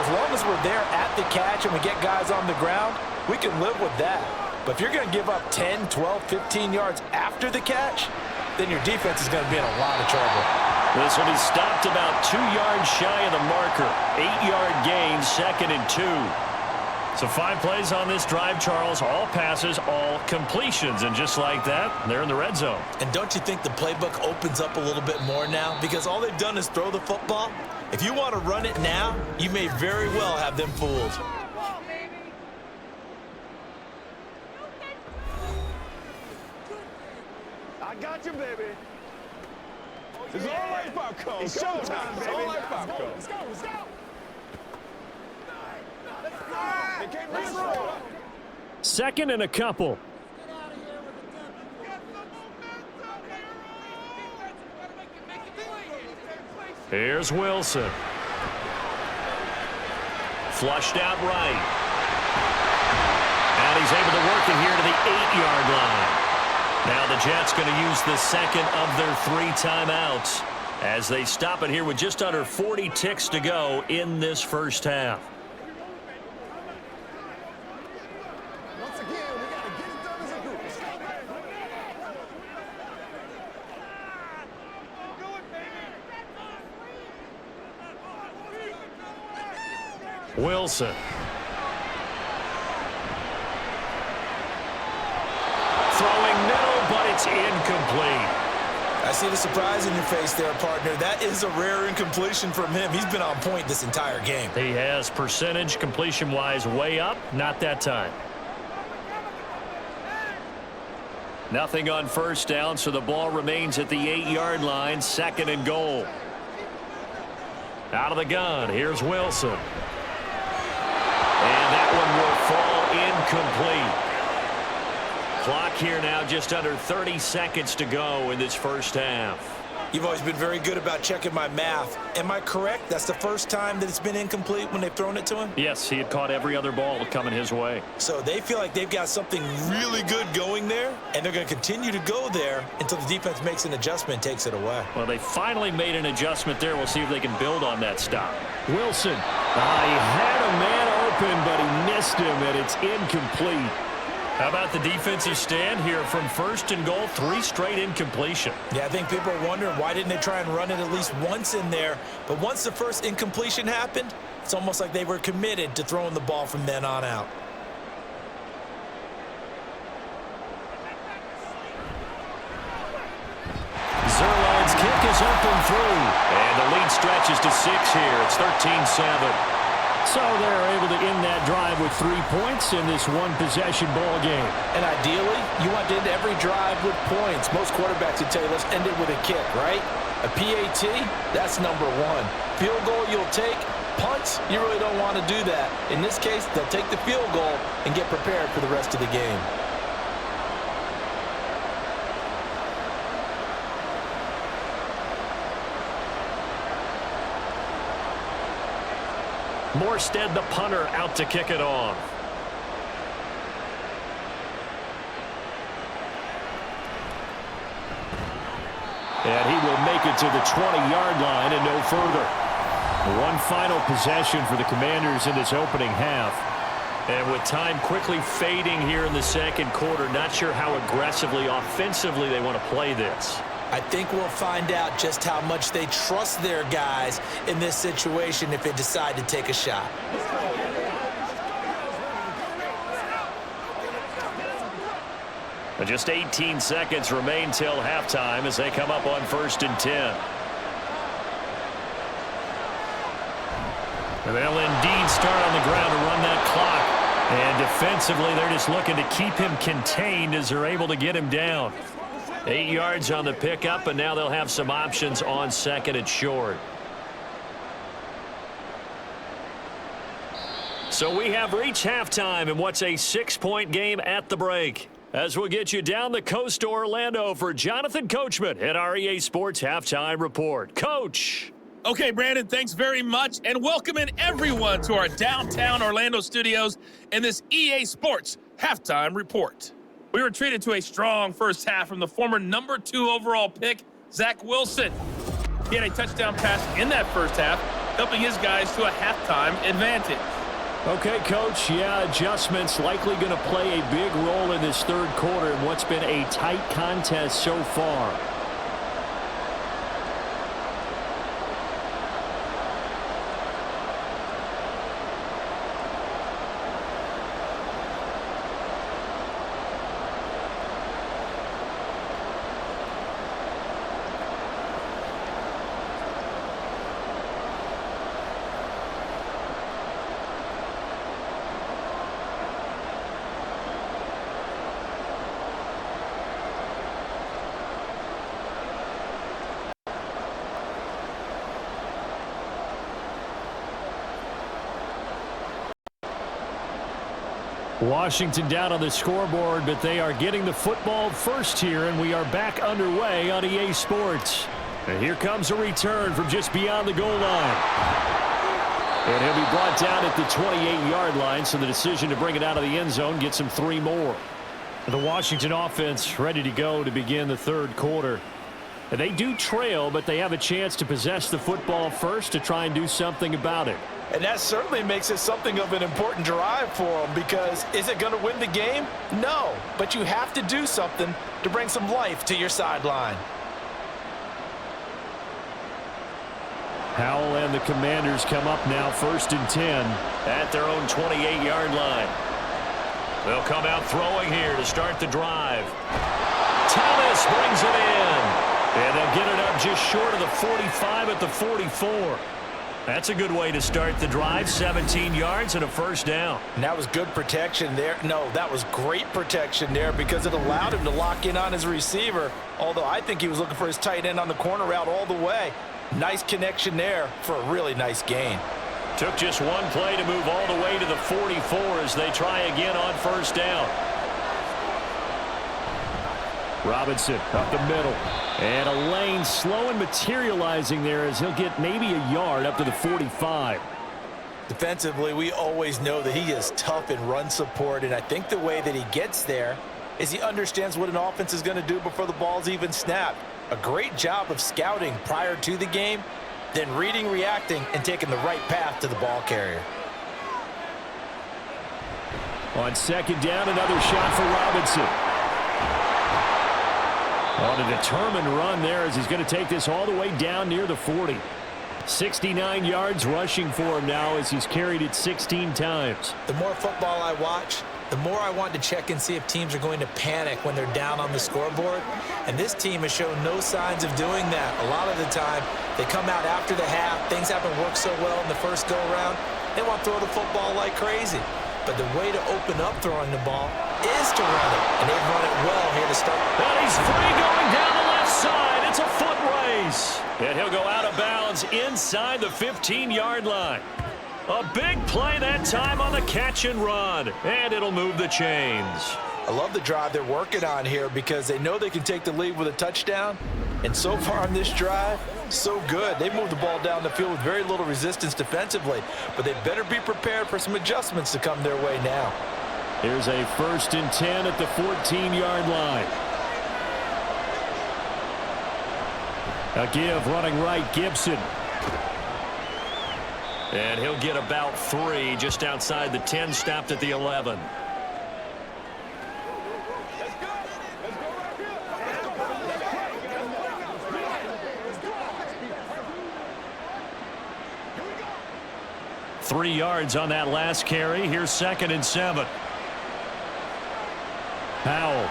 As long as we're there at the catch and we get guys on the ground, we can live with that. But if you're going to give up 10, 12, 15 yards after the catch, then your defense is going to be in a lot of trouble. This will be stopped about 2 yards shy of the marker. 8-yard gain, 2nd and 2. So 5 plays on this drive, Charles. All passes, all completions. And just like that, they're in the red zone. And don't you think the playbook opens up a little bit more now? Because all they've done is throw the football. If you want to run it now, you may very well have them fooled. I got you, baby. It's all like popcorn. It's showtime, baby. It's all like popcorn. Let's go. They can't bring us through. Second and a couple. Here's Wilson. Flushed out right. And he's able to work it here to the 8-yard line. Now the Jets going to use the second of their 3 timeouts as they stop it here with just under 40 ticks to go in this first half. Once again, we got to get it done as a group. Wilson. Throwing middle, but it's incomplete. I see the surprise in your face there, partner. That is a rare incompletion from him. He's been on point this entire game. He has percentage completion-wise way up. Not that time. Nothing on first down, so the ball remains at the 8-yard line. Second and goal. Out of the gun, here's Wilson. And that one will fall incomplete. Clock here now just under 30 seconds to go in this first half. You've always been very good about checking my math. Am I correct? That's the first time that it's been incomplete when they've thrown it to him? Yes, he had caught every other ball coming his way. So they feel like they've got something really good going there, and they're going to continue to go there until the defense makes an adjustment and takes it away. Well, they finally made an adjustment there. We'll see if they can build on that stop. Wilson. He had a man open, but he missed him, and it's incomplete. How about the defensive stand here from first and goal, 3 straight incompletion. Yeah, I think people are wondering why didn't they try and run it at least once in there. But once the first incompletion happened, it's almost like they were committed to throwing the ball from then on out. Zerline's kick is up and through. And the lead stretches to 6 here. It's 13-7. So they're able to end that drive with 3 points in this one-possession ball game. And ideally, you want to end every drive with points. Most quarterbacks would tell you, let's end it with a kick, right? A PAT, that's number 1. Field goal you'll take. Punts, you really don't want to do that. In this case, they'll take the field goal and get prepared for the rest of the game. Morstead, the punter, out to kick it off. And he will make it to the 20-yard line and no further. One final possession for the Commanders in this opening half. And with time quickly fading here in the second quarter, not sure how aggressively, offensively they want to play this. I think we'll find out just how much they trust their guys in this situation if they decide to take a shot. Just 18 seconds remain till halftime as they come up on 1st and 10. And they'll indeed start on the ground to run that clock. And defensively, they're just looking to keep him contained as they're able to get him down. 8 yards on the pickup, and now they'll have some options on second and short. So we have reached halftime in what's a 6-point game at the break. As we'll get you down the coast to Orlando for Jonathan Coachman at our EA Sports Halftime Report. Coach. Okay, Brandon, thanks very much, and welcoming everyone to our downtown Orlando studios in this EA Sports Halftime Report. We were treated to a strong first half from the former number 2 overall pick, Zach Wilson. He had a touchdown pass in that first half, helping his guys to a halftime advantage. Okay, Coach, yeah, adjustments likely going to play a big role in this third quarter in what's been a tight contest so far. Washington down on the scoreboard, but they are getting the football first here, and we are back underway on EA Sports. And here comes a return from just beyond the goal line. And he'll be brought down at the 28-yard line, so the decision to bring it out of the end zone gets him 3 more. The Washington offense ready to go to begin the third quarter. And they do trail, but they have a chance to possess the football first to try and do something about it. And that certainly makes it something of an important drive for them, because is it going to win the game? No, but you have to do something to bring some life to your sideline. Howell and the Commanders come up now 1st and 10 at their own 28-yard line. They'll come out throwing here to start the drive. Thomas brings it in. And they'll get it up just short of the 45 at the 44. That's a good way to start the drive. 17 yards and a first down. And that was good protection there. No, that was great protection there, because it allowed him to lock in on his receiver, although I think he was looking for his tight end on the corner route all the way. Nice connection there for a really nice gain. Took just one play to move all the way to the 44 as they try again on first down. Robinson up the middle. And a lane slow and materializing there as he'll get maybe a yard up to the 45. Defensively, we always know that he is tough in run support, and I think the way that he gets there is he understands what an offense is going to do before the ball's even snapped. A great job of scouting prior to the game, then reading, reacting, and taking the right path to the ball carrier. On 2nd down, another shot for Robinson. On a determined run there as he's going to take this all the way down near the 40. 69 yards rushing for him now as he's carried it 16 times. The more football I watch, the more I want to check and see if teams are going to panic when they're down on the scoreboard. And this team has shown no signs of doing that. A lot of the time, they come out after the half. Things haven't worked so well in the first go-around. They want to throw the football like crazy. But the way to open up throwing the ball is to run it. And they've run it well here to start. And he's free going down the left side. It's a foot race. And he'll go out of bounds inside the 15-yard line. A big play that time on the catch and run. And it'll move the chains. I love the drive they're working on here, because they know they can take the lead with a touchdown. And so far on this drive, so good. They moved the ball down the field with very little resistance defensively, but they better be prepared for some adjustments to come their way now. Here's a 1st and 10 at the 14-yard line. A give running right, Gibson. And he'll get about 3 just outside the 10, stopped at the 11. Three yards on that last carry. Here's 2nd and 7. Howell.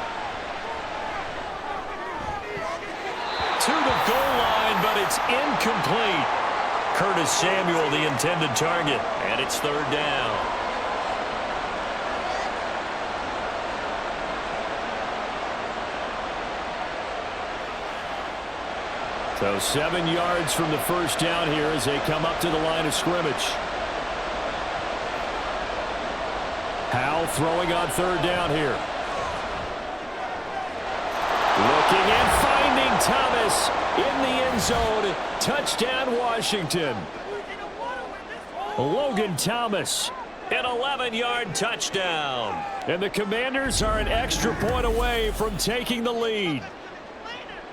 To the goal line, but it's incomplete. Curtis Samuel, the intended target, and it's 3rd down. So 7 yards from the first down here as they come up to the line of scrimmage. Howell throwing on 3rd down here. Looking and finding Thomas in the end zone. Touchdown, Washington. Logan Thomas, an 11-yard touchdown. And the Commanders are an extra point away from taking the lead.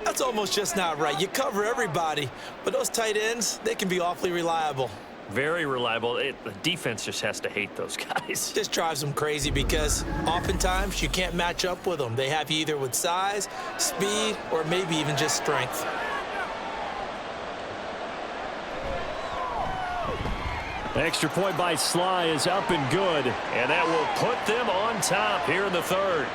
That's almost just not right. You cover everybody, but those tight ends, they can be awfully reliable. Very reliable. The defense just has to hate those guys. This drives them crazy because oftentimes you can't match up with them. They have you either with size, speed, or maybe even just strength. Extra point by Sly is up and good, and that will put them on top here in the 3rd.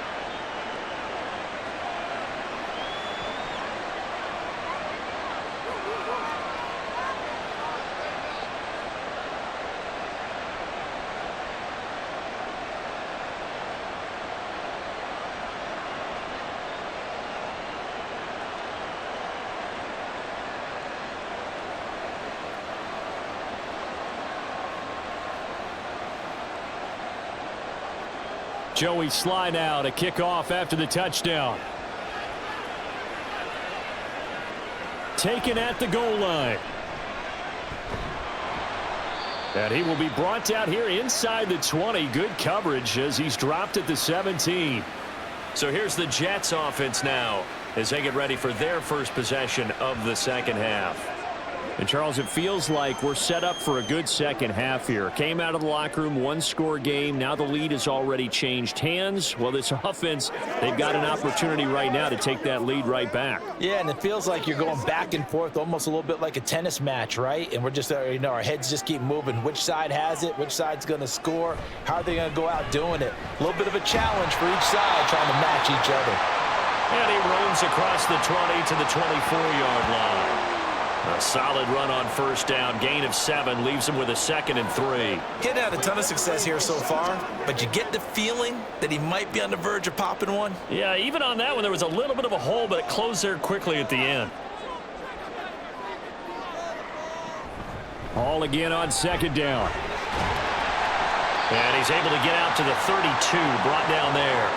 Joey Slye now to kick off after the touchdown. Taken at the goal line. And he will be brought down here inside the 20. Good coverage as he's dropped at the 17. So here's the Jets offense now as they get ready for their first possession of the second half. And, Charles, it feels like we're set up for a good second half here. Came out of the locker room, one-score game. Now the lead has already changed hands. Well, this offense, they've got an opportunity right now to take that lead right back. Yeah, and it feels like you're going back and forth, almost a little bit like a tennis match, right? And we're just, our heads just keep moving. Which side has it? Which side's going to score? How are they going to go out doing it? A little bit of a challenge for each side trying to match each other. And he roams across the 20 to the 24-yard line. A solid run on first down. Gain of 7 leaves him with a 2nd and 3. Getting had a ton of success here so far, but you get the feeling that he might be on the verge of popping one. Yeah, even on that one, there was a little bit of a hole, but it closed there quickly at the end. Hall again on second down. And he's able to get out to the 32, brought down there.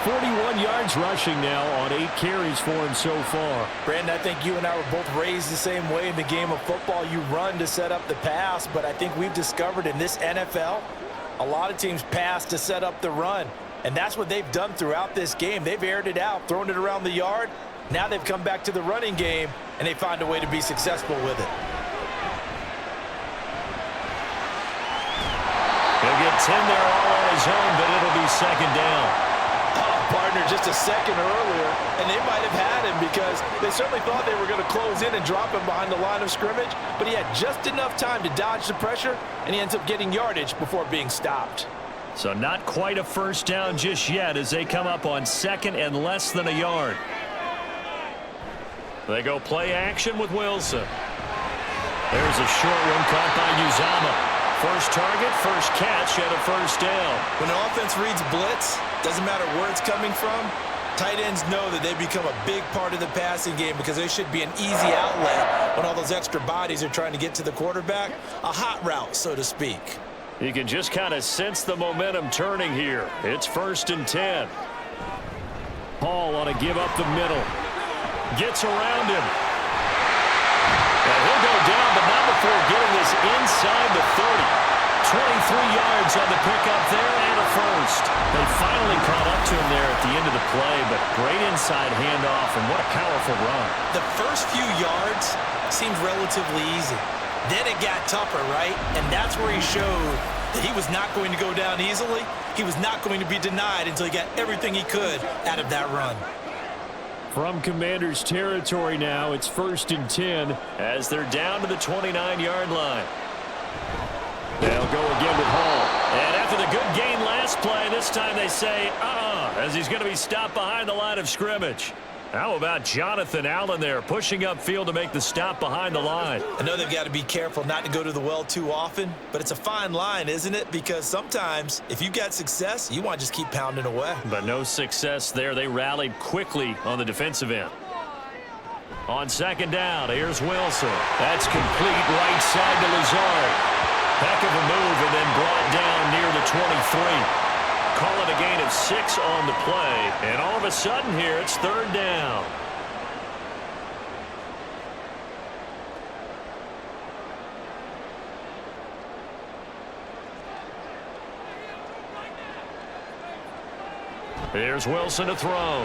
41 yards rushing now on 8 carries for him so far. Brandon, I think you and I were both raised the same way in the game of football. You run to set up the pass, but I think we've discovered in this NFL, a lot of teams pass to set up the run. And that's what they've done throughout this game. They've aired it out, thrown it around the yard. Now they've come back to the running game, and they find a way to be successful with it. He'll get 10 there all on his own, but it'll be second down. Partner just a second earlier, and they might have had him because they certainly thought they were going to close in and drop him behind the line of scrimmage, but he had just enough time to dodge the pressure, and he ends up getting yardage before being stopped. So not quite a first down just yet as they come up on 2nd and less than a yard. They go play action with Wilson. There's a short one caught by Uzomah. First target, first catch, and a first down. When an offense reads blitz, doesn't matter where it's coming from, tight ends know that they become a big part of the passing game because there should be an easy outlet when all those extra bodies are trying to get to the quarterback. A hot route, so to speak. You can just kind of sense the momentum turning here. It's 1st and 10. Hall on a give up the middle. Gets around him. And he'll go down, but not before getting this inside the 30. 23 yards on the pickup there and a first. They finally caught up to him there at the end of the play, but great inside handoff, and what a powerful run. The first few yards seemed relatively easy. Then it got tougher, right? And that's where he showed that he was not going to go down easily. He was not going to be denied until he got everything he could out of that run. From Commanders territory now, it's 1st and 10 as they're down to the 29-yard line. They'll go again with Hall. And after the good gain last play, this time they say, as he's going to be stopped behind the line of scrimmage. How about Jonathan Allen there pushing upfield to make the stop behind the line? I know they've got to be careful not to go to the well too often, but it's a fine line, isn't it? Because sometimes if you've got success, you want to just keep pounding away. But no success there. They rallied quickly on the defensive end. On second down, here's Wilson. That's complete right side to Lazard. Heck of a move and then brought down near the 23. Call it a gain of 6 on the play. And all of a sudden here, it's 3rd down. Here's Wilson to throw.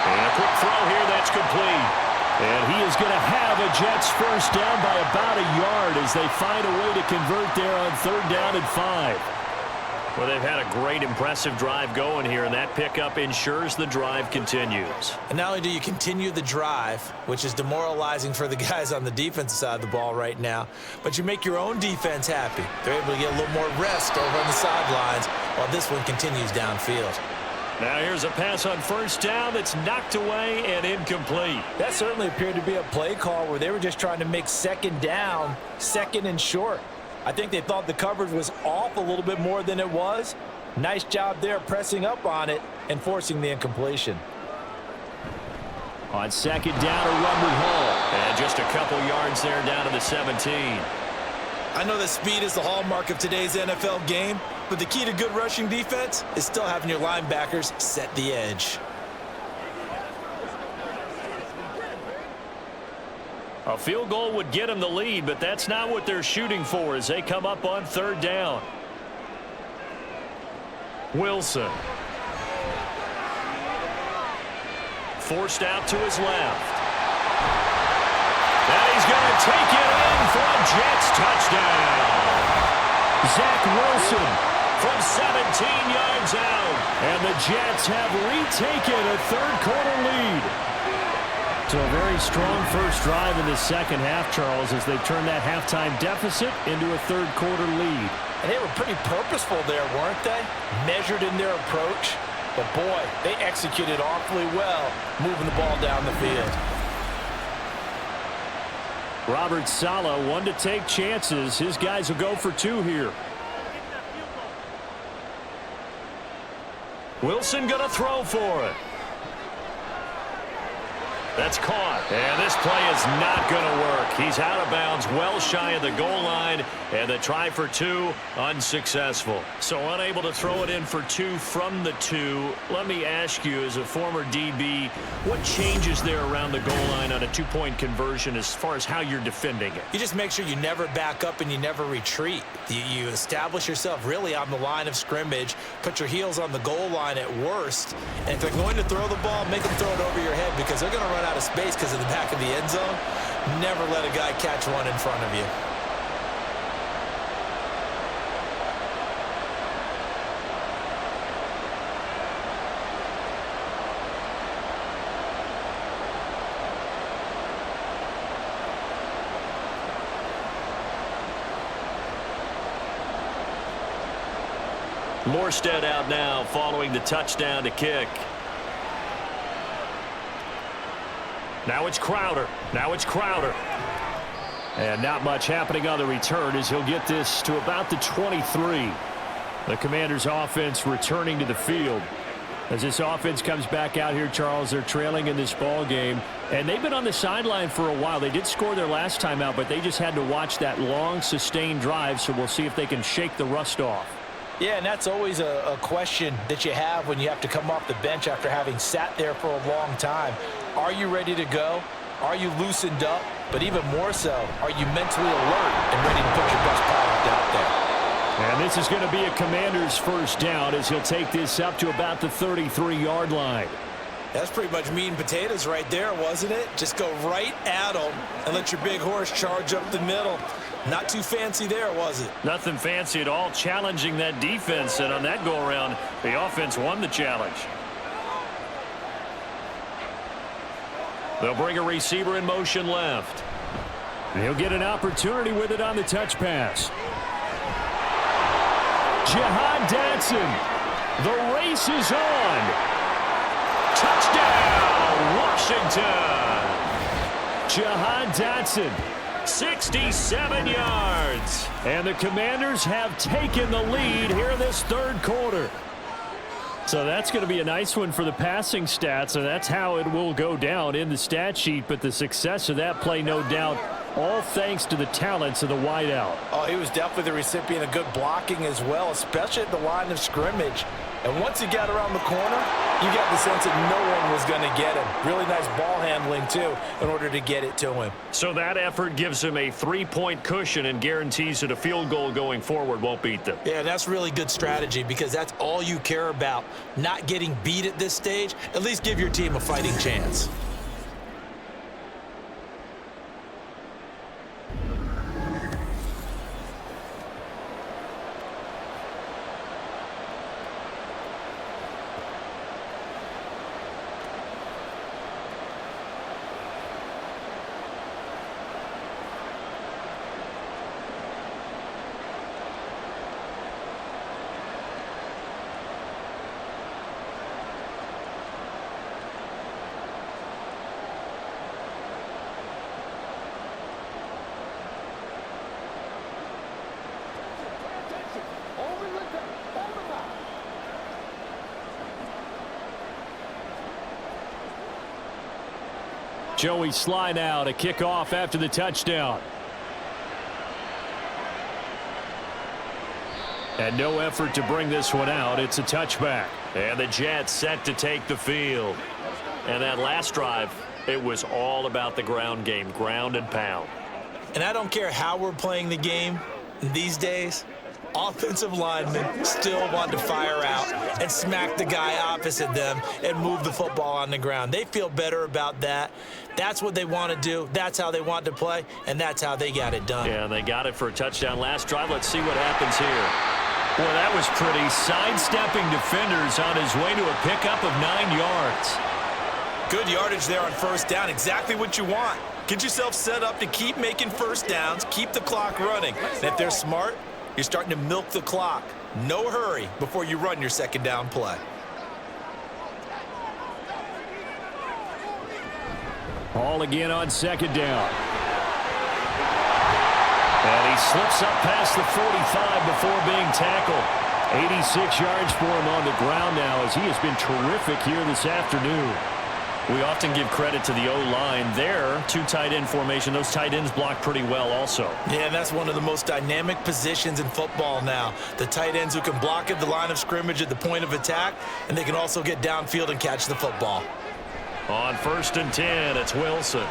And a quick throw here, that's complete. And he is going to have a Jets first down by about a yard as they find a way to convert there on 3rd down and 5. Well, they've had a great, impressive drive going here, and that pickup ensures the drive continues. And not only do you continue the drive, which is demoralizing for the guys on the defensive side of the ball right now, but you make your own defense happy. They're able to get a little more rest over on the sidelines while this one continues downfield. Now here's a pass on first down that's knocked away and incomplete. That certainly appeared to be a play call where they were just trying to make second down, 2nd and short. I think they thought the coverage was off a little bit more than it was. Nice job there pressing up on it and forcing the incompletion. On second down, a run with Hall. And just a couple yards there down to the 17. I know that speed is the hallmark of today's NFL game, but the key to good rushing defense is still having your linebackers set the edge. A field goal would get them the lead, but that's not what they're shooting for as they come up on third down. Wilson. Forced out to his left. And he's going to take it in for a Jets touchdown. Zach Wilson from 17 yards out. And the Jets have retaken a third-quarter lead. So a very strong first drive in the second half, Charles, as they turned that halftime deficit into a third-quarter lead. And they were pretty purposeful there, weren't they? Measured in their approach. But, boy, they executed awfully well, moving the ball down the field. Robert Saleh, one to take chances. His guys will go for two here. Wilson going to throw for it. That's caught. And this play is not going to work. He's out of bounds, well shy of the goal line, and the try for two, unsuccessful. So unable to throw it in for two from the two. Let me ask you, as a former DB, what changes there around the goal line on a two-point conversion as far as how you're defending it? You just make sure you never back up and you never retreat. You establish yourself really on the line of scrimmage, put your heels on the goal line at worst, and if they're going to throw the ball, make them throw it over your head because they're going to run out of space because of the back of the end zone. Never let a guy catch one in front of you. Morstead out now following the touchdown to kick. Now it's Crowder. And not much happening on the return as he'll get this to about the 23. The Commanders' offense returning to the field. As this offense comes back out here, Charles, they're trailing in this ball game. And they've been on the sideline for a while. They did score their last time out, but they just had to watch that long, sustained drive, so we'll see if they can shake the rust off. Yeah, and that's always a question that you have when you have to come off the bench after having sat there for a long time. Are you ready to go? Are you loosened up? But even more so, are you mentally alert and ready to put your best product out there? And this is going to be a Commander's first down as he'll take this up to about the 33-yard line. That's pretty much meat and potatoes right there, wasn't it? Just go right at them and let your big horse charge up the middle. Not too fancy there, was it? Nothing fancy at all, challenging that defense. And on that go-around, the offense won the challenge. They'll bring a receiver in motion left. And he'll get an opportunity with it on the touch pass. Jahan Dotson. The race is on. Touchdown, Washington. Jahan Dotson. 67 yards. And the Commanders have taken the lead here in this third quarter. So that's going to be a nice one for the passing stats, and that's how it will go down in the stat sheet. But the success of that play, no doubt, all thanks to the talents of the wideout. Oh, he was definitely the recipient of good blocking as well, especially at the line of scrimmage. And once he got around the corner, you got the sense that no one was going to get him. Really nice ball handling, too, in order to get it to him. So that effort gives him a 3-point cushion and guarantees that a field goal going forward won't beat them. Yeah, that's really good strategy because that's all you care about. Not getting beat at this stage. At least give your team a fighting chance. Joey Sly now to kick off after the touchdown. And no effort to bring this one out. It's a touchback. And the Jets set to take the field. And that last drive, it was all about the ground game, ground and pound. And I don't care how we're playing the game these days, offensive linemen still want to fire out and smack the guy opposite them and move the football on the ground. They feel better about that. That's what they want to do. That's how they want to play, and that's how they got it done. Yeah, and they got it for a touchdown last drive. Let's see what happens here. Boy, that was pretty. Sidestepping defenders on his way to a pickup of 9 yards. Good yardage there on first down. Exactly what you want. Get yourself set up to keep making first downs, keep the clock running. And if they're smart, you're starting to milk the clock. No hurry before you run your second down play. Ball again on second down. And he slips up past the 45 before being tackled. 86 yards for him on the ground now as he has been terrific here this afternoon. We often give credit to the O-line there. 2 tight end formation. Those tight ends block pretty well also. Yeah, and that's one of the most dynamic positions in football now. The tight ends who can block at the line of scrimmage at the point of attack, and they can also get downfield and catch the football. On first and 10, it's Wilson.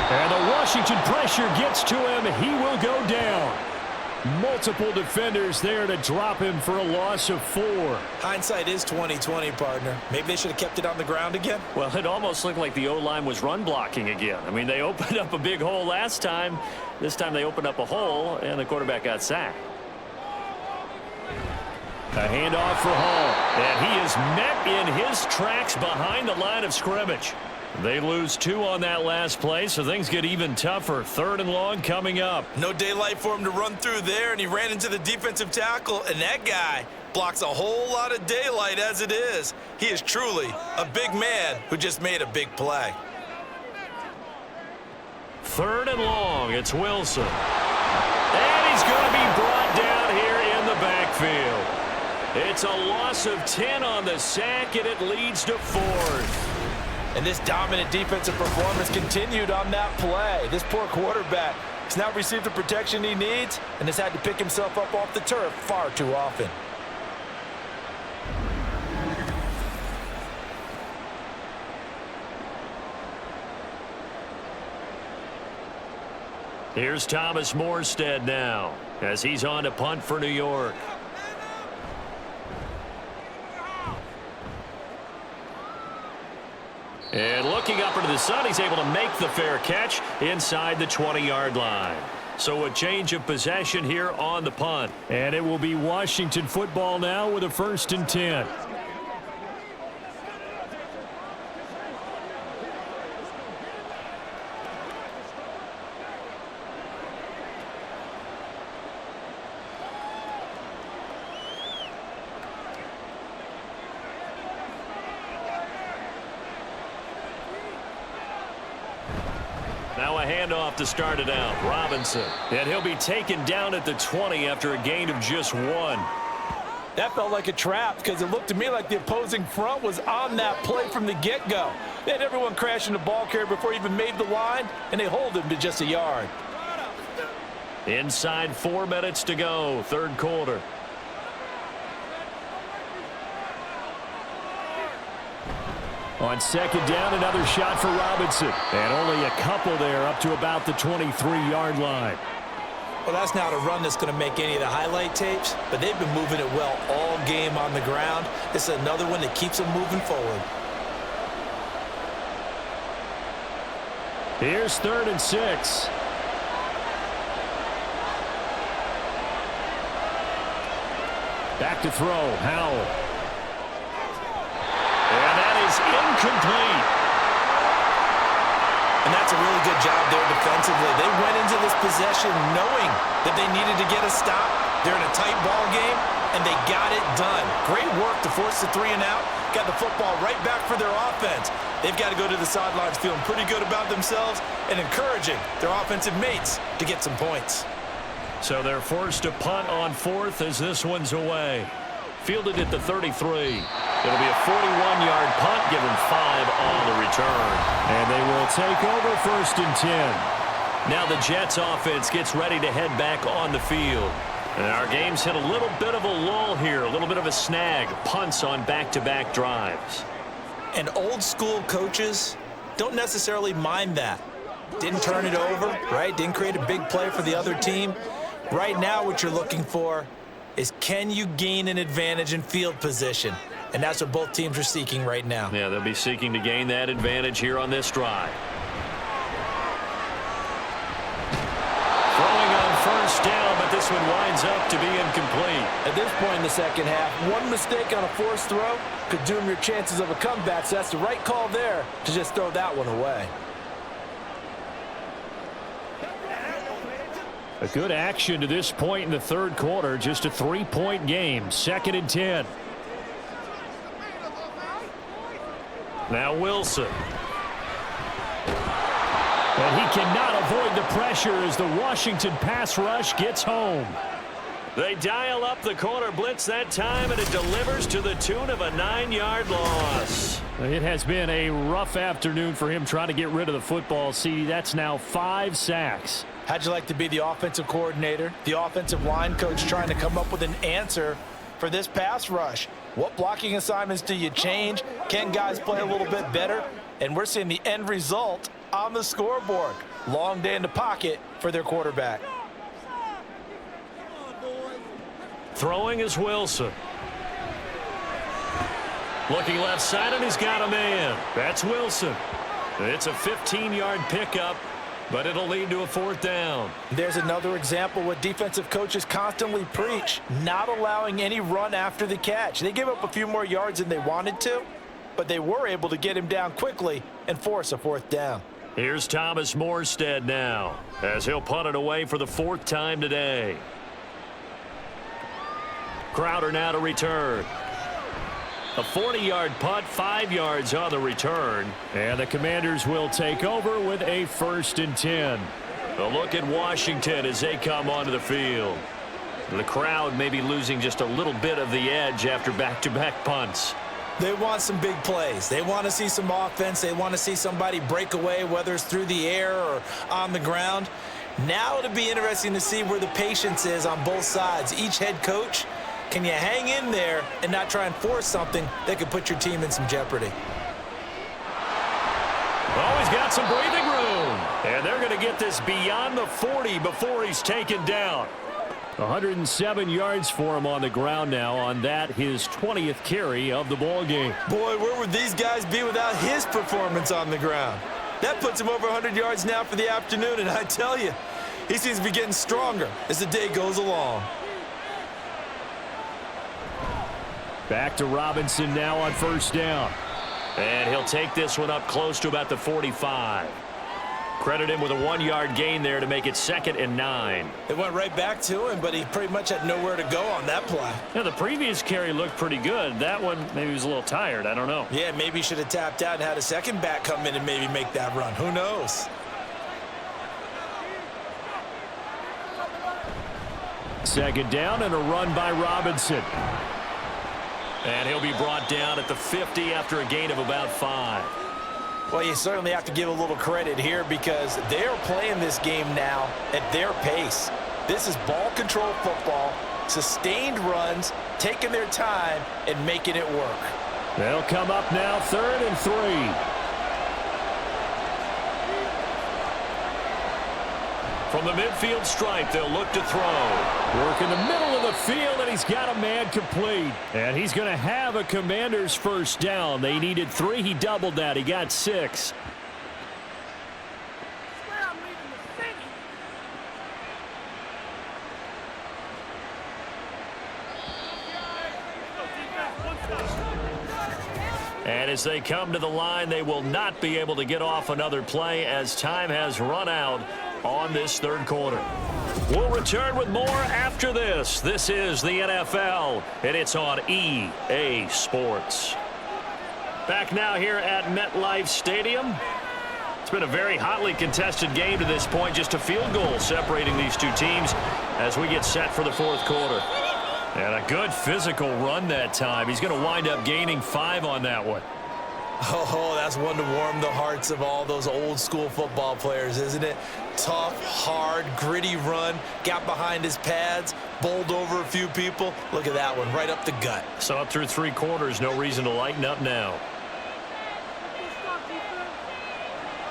And the Washington pressure gets to him. He will go down. Multiple defenders there to drop him for a loss of 4. Hindsight is 20/20, partner. Maybe they should have kept it on the ground again. Well, it almost looked like the O-line was run blocking again. I mean, they opened up a big hole last time. This time they opened up a hole, and the quarterback got sacked. A handoff for Hall, and he is met in his tracks behind the line of scrimmage. They lose 2 on that last play, so things get even tougher. 3rd and long coming up. No daylight for him to run through there, and he ran into the defensive tackle, and that guy blocks a whole lot of daylight as it is. He is truly a big man who just made a big play. 3rd and long, it's Wilson. And he's going to be brought down here in the backfield. It's a loss of 10 on the sack, and it leads to 4th. And this dominant defensive performance continued on that play. This poor quarterback has not received the protection he needs and has had to pick himself up off the turf far too often. Here's Thomas Morstead now as he's on to punt for New York. And looking up into the sun, he's able to make the fair catch inside the 20-yard line. So a change of possession here on the punt. And it will be Washington football now with a 1st and 10. Now a handoff to start it out. Robinson. And he'll be taken down at the 20 after a gain of just 1. That felt like a trap because it looked to me like the opposing front was on that play from the get-go. They had everyone crashing the ball carrier before he even made the line, and they hold him to just a yard. Inside 4 minutes to go, 3rd quarter. On second down, another shot for Robinson. And only a couple there up to about the 23-yard line. Well, that's not a run that's going to make any of the highlight tapes, but they've been moving it well all game on the ground. This is another one that keeps them moving forward. Here's 3rd and 6. Back to throw, Howell. And that is incomplete. And that's a really good job there defensively. They went into this possession knowing that they needed to get a stop. They're in a tight ball game, and they got it done. Great work to force the 3 and out. Got the football right back for their offense. They've got to go to the sidelines feeling pretty good about themselves and encouraging their offensive mates to get some points. So they're forced to punt on 4th as this one's away. Fielded at the 33. It'll be a 41-yard punt, given 5 on the return. And they will take over 1st and 10. Now the Jets offense gets ready to head back on the field. And our game's hit a little bit of a lull here, a little bit of a snag. Punts on back-to-back drives. And old school coaches don't necessarily mind that. Didn't turn it over, right? Didn't create a big play for the other team. Right now what you're looking for is, can you gain an advantage in field position? And that's what both teams are seeking right now. Yeah, they'll be seeking to gain that advantage here on this drive. Throwing on first down, but this one winds up to be incomplete. At this point in the second half, one mistake on a forced throw could doom your chances of a comeback, so that's the right call there to just throw that one away. A good action to this point in the third quarter. Just a 3-point game. 2nd and 10. Now Wilson. And he cannot avoid the pressure as the Washington pass rush gets home. They dial up the corner blitz that time, and it delivers to the tune of a 9-yard loss. It has been a rough afternoon for him trying to get rid of the football. See, that's now 5 sacks. How'd you like to be the offensive coordinator, the offensive line coach, trying to come up with an answer for this pass rush? What blocking assignments do you change? Can guys play a little bit better? And we're seeing the end result on the scoreboard. Long day in the pocket for their quarterback. Throwing is Wilson. Looking left side, and he's got a man. That's Wilson. It's a 15-yard pickup, but it'll lead to a 4th down. There's another example what defensive coaches constantly preach, not allowing any run after the catch. They gave up a few more yards than they wanted to, but they were able to get him down quickly and force a 4th down. Here's Thomas Morstead now, as he'll punt it away for the 4th time today. Crowder now to return. A 40-yard punt, 5 yards on the return. And the Commanders will take over with a 1st and 10. A look at Washington as they come onto the field. The crowd may be losing just a little bit of the edge after back-to-back punts. They want some big plays. They want to see some offense. They want to see somebody break away, whether it's through the air or on the ground. Now it'll be interesting to see where the patience is on both sides. Each head coach, can you hang in there and not try and force something that could put your team in some jeopardy? Oh, he's got some breathing room. And they're going to get this beyond the 40 before he's taken down. 107 yards for him on the ground now on that, his 20th carry of the ball game. Boy, where would these guys be without his performance on the ground? That puts him over 100 yards now for the afternoon, and I tell you, he seems to be getting stronger as the day goes along. Back to Robinson now on 1st down. And he'll take this one up close to about the 45. Credit him with a 1-yard gain there to make it 2nd and 9. It went right back to him, but he pretty much had nowhere to go on that play. Yeah, the previous carry looked pretty good. That one, maybe he was a little tired. I don't know. Yeah, maybe he should have tapped out and had a second back come in and maybe make that run. Who knows? Second down and a run by Robinson. And he'll be brought down at the 50 after a gain of about 5. Well, you certainly have to give a little credit here because they're playing this game now at their pace. This is ball control football, sustained runs, taking their time and making it work. They'll come up now 3rd and 3. From the midfield stripe, they'll look to throw. Work in the middle of the field, and he's got a man complete. And he's going to have a Commanders 1st down. They needed 3. He doubled that. He got 6. And as they come to the line, they will not be able to get off another play as time has run out on this 3rd quarter. We'll return with more after this. This is the NFL, and it's on EA Sports. Back now here at MetLife Stadium. It's been a very hotly contested game to this point. Just a field goal separating these two teams as we get set for the 4th quarter. And a good physical run that time. He's going to wind up gaining 5 on that one. Oh, that's one to warm the hearts of all those old school football players, isn't it? Tough, hard, gritty run, got behind his pads, bowled over a few people. Look at that one, right up the gut. So up through 3 quarters, no reason to lighten up now.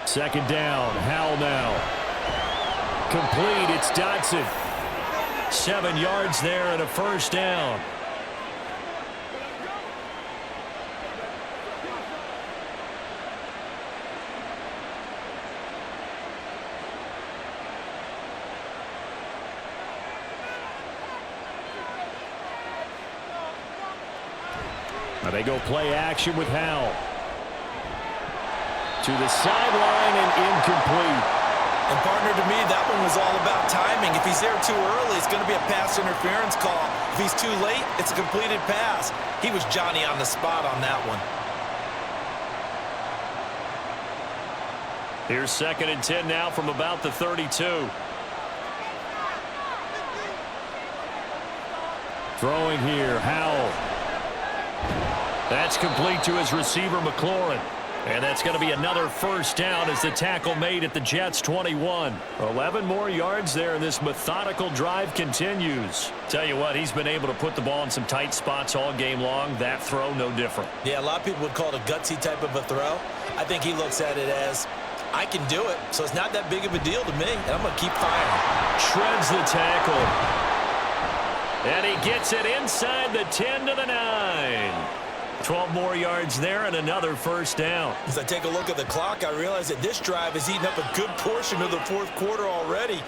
Second down, Howell now. Complete, it's Dotson. 7 yards there and a first down. Now they go play action with Howell. To the sideline and incomplete. And partner, to me, that one was all about timing. If he's there too early, it's going to be a pass interference call. If he's too late, it's a completed pass. He was Johnny on the spot on that one. Here's 2nd and 10 now from about the 32. Throwing here, Howell. That's complete to his receiver, McLaurin. And that's going to be another first down as the tackle made at the Jets' 21. 11 more yards there, and this methodical drive continues. Tell you what, he's been able to put the ball in some tight spots all game long. That throw, no different. Yeah, a lot of people would call it a gutsy type of a throw. I think he looks at it as, I can do it, so it's not that big of a deal to me, and I'm going to keep firing. Shreds the tackle. And he gets it inside the 10 to the 9. 12 more yards there and another first down. As I take a look at the clock, I realize that this drive has eaten up a good portion of the 4th quarter already.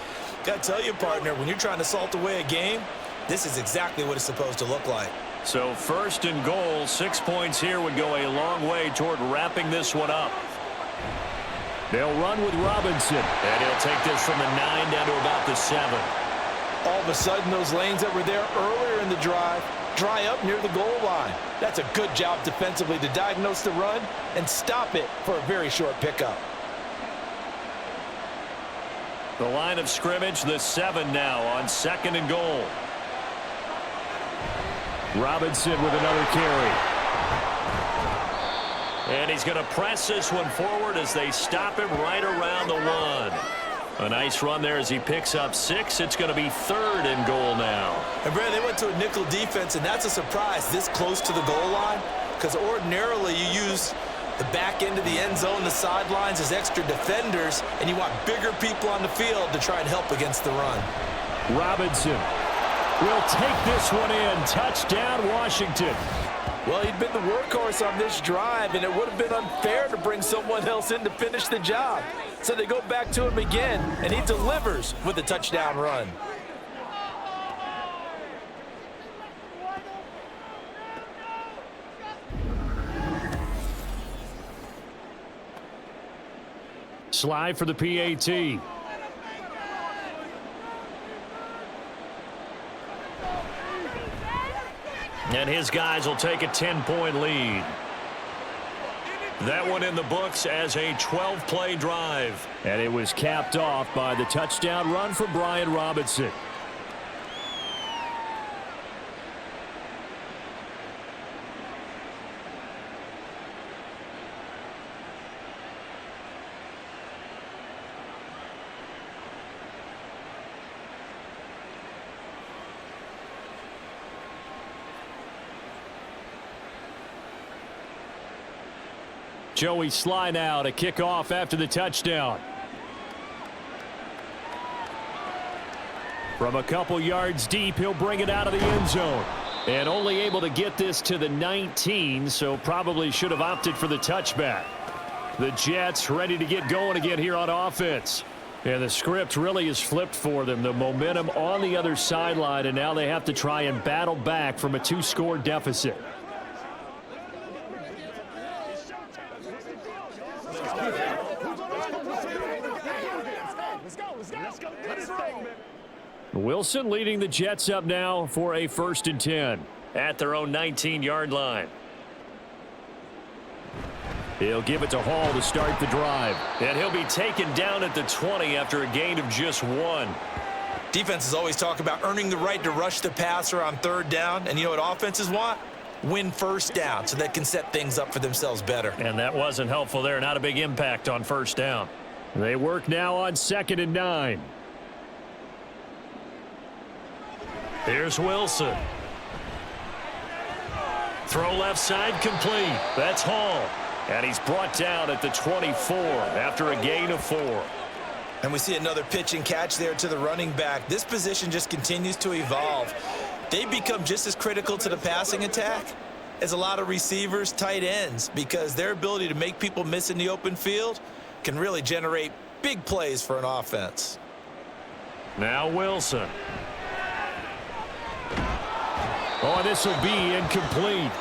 Got to tell you, partner, when you're trying to salt away a game, this is exactly what it's supposed to look like. So 1st and goal, 6 points here would go a long way toward wrapping this one up. They'll run with Robinson, and he'll take this from the 9 down to about the 7. All of a sudden, those lanes that were there earlier in the drive dry up near the goal line. That's a good job defensively to diagnose the run and stop it for a very short pickup. The line of scrimmage, the 7 now on 2nd and goal. Robinson with another carry. And he's going to press this one forward as they stop him right around the 1. A nice run there as he picks up 6. It's going to be 3rd and goal now. And Brad, they went to a nickel defense, and that's a surprise this close to the goal line, because ordinarily you use the back end of the end zone, the sidelines as extra defenders, and you want bigger people on the field to try and help against the run. Robinson will take this one in. Touchdown, Washington. Well, he'd been the workhorse on this drive, and it would have been unfair to bring someone else in to finish the job. So they go back to him again, and he delivers with a touchdown run. Slide for the PAT. And his guys will take a 10-point lead. That one in the books as a 12-play drive. And it was capped off by the touchdown run for Brian Robinson. Joey Sly now to kick off after the touchdown. From a couple yards deep, he'll bring it out of the end zone. And only able to get this to the 19, so probably should have opted for the touchback. The Jets ready to get going again here on offense. And the script really is flipped for them. The momentum on the other sideline, and now they have to try and battle back from a 2-score deficit. Wilson leading the Jets up now for a 1st and 10 at their own 19-yard line. He'll give it to Hall to start the drive. And he'll be taken down at the 20 after a gain of just 1. Defenses always talk about earning the right to rush the passer on 3rd down. And you know what offenses want? win first down so they can set things up for themselves better. And that wasn't helpful there. Not a big impact on first down. They work now on 2nd and 9. Here's Wilson. Throw left side complete. That's Hall. And he's brought down at the 24 after a gain of 4. And we see another pitch and catch there to the running back. This position just continues to evolve. They become just as critical to the passing attack as a lot of receivers, tight ends, because their ability to make people miss in the open field can really generate big plays for an offense. Now Wilson. Oh, this will be incomplete.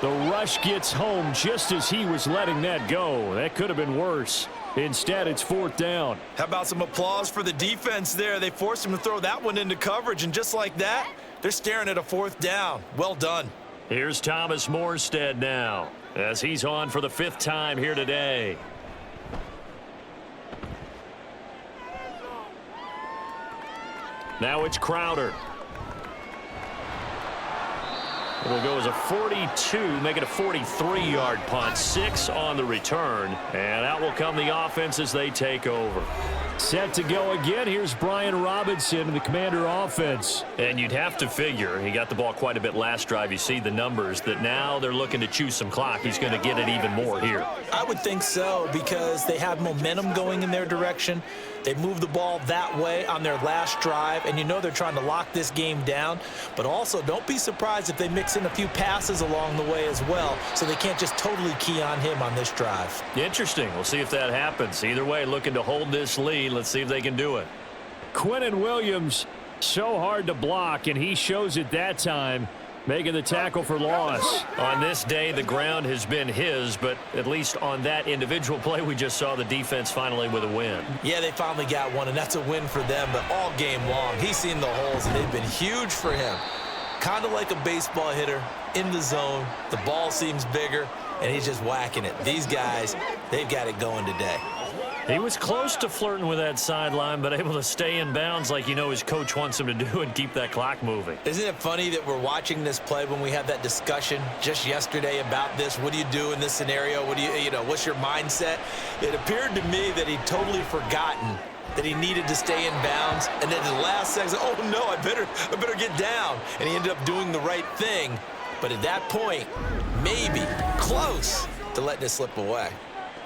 The rush gets home just as he was letting that go. That could have been worse. Instead, it's 4th down. How about some applause for the defense there? They forced him to throw that one into coverage, and just like that, they're staring at a 4th down. Well done. Here's Thomas Morstead now as he's on for the 5th time here today. Now it's Crowder. It'll go as a 42, make it a 43-yard punt, 6 on the return, and out will come the offense as they take over. Set to go again. Here's Brian Robinson, the Commander offense. And you'd have to figure he got the ball quite a bit last drive. You see the numbers that now they're looking to chew some clock. He's going to get it even more here. I would think so because they have momentum going in their direction. They moved the ball that way on their last drive, and you know they're trying to lock this game down. But also, don't be surprised if they mix in a few passes along the way as well, so they can't just totally key on him on this drive. Interesting. We'll see if that happens. Either way, looking to hold this lead. Let's see if they can do it. Quinnen Williams, so hard to block, and he shows it that time, making the tackle for loss. On this day, the ground has been his, but at least on that individual play, we just saw the defense finally with a win. Yeah, they finally got one, and that's a win for them, but all game long, he's seen the holes, and they've been huge for him. Kind of like a baseball hitter in the zone. The ball seems bigger, and he's just whacking it. These guys, they've got it going today. He was close to flirting with that sideline, but able to stay in bounds like you know his coach wants him to do and keep that clock moving. Isn't it funny that we're watching this play when we had that discussion just yesterday about this? What do you do in this scenario? What do you know, what's your mindset? It appeared to me that he'd totally forgotten that he needed to stay in bounds, and then in the last second, oh no, I better get down. And he ended up doing the right thing. But at that point, maybe close to letting it slip away.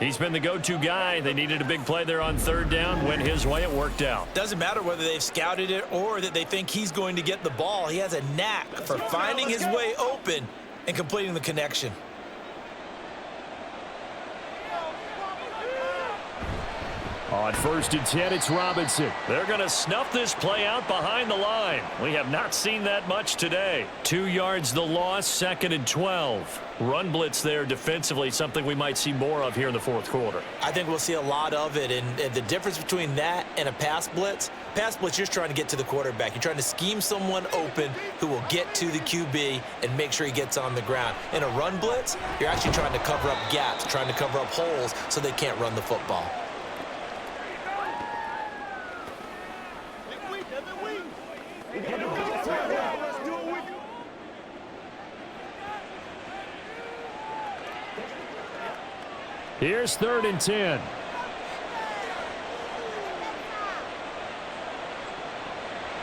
He's been the go-to guy. They needed a big play there on 3rd down. Went his way. It worked out. Doesn't matter whether they've scouted it or that they think he's going to get the ball. He has a knack for finding his way open and completing the connection. On 1st and 10, it's Robinson. They're going to snuff this play out behind the line. We have not seen that much today. 2 yards the loss, 2nd and 12. Run blitz there defensively, something we might see more of here in the 4th quarter. I think we'll see a lot of it, and the difference between that and a pass blitz, you're just trying to get to the quarterback. You're trying to scheme someone open who will get to the QB and make sure he gets on the ground. In a run blitz, you're actually trying to cover up gaps, trying to cover up holes so they can't run the football. Here's 3rd and 10.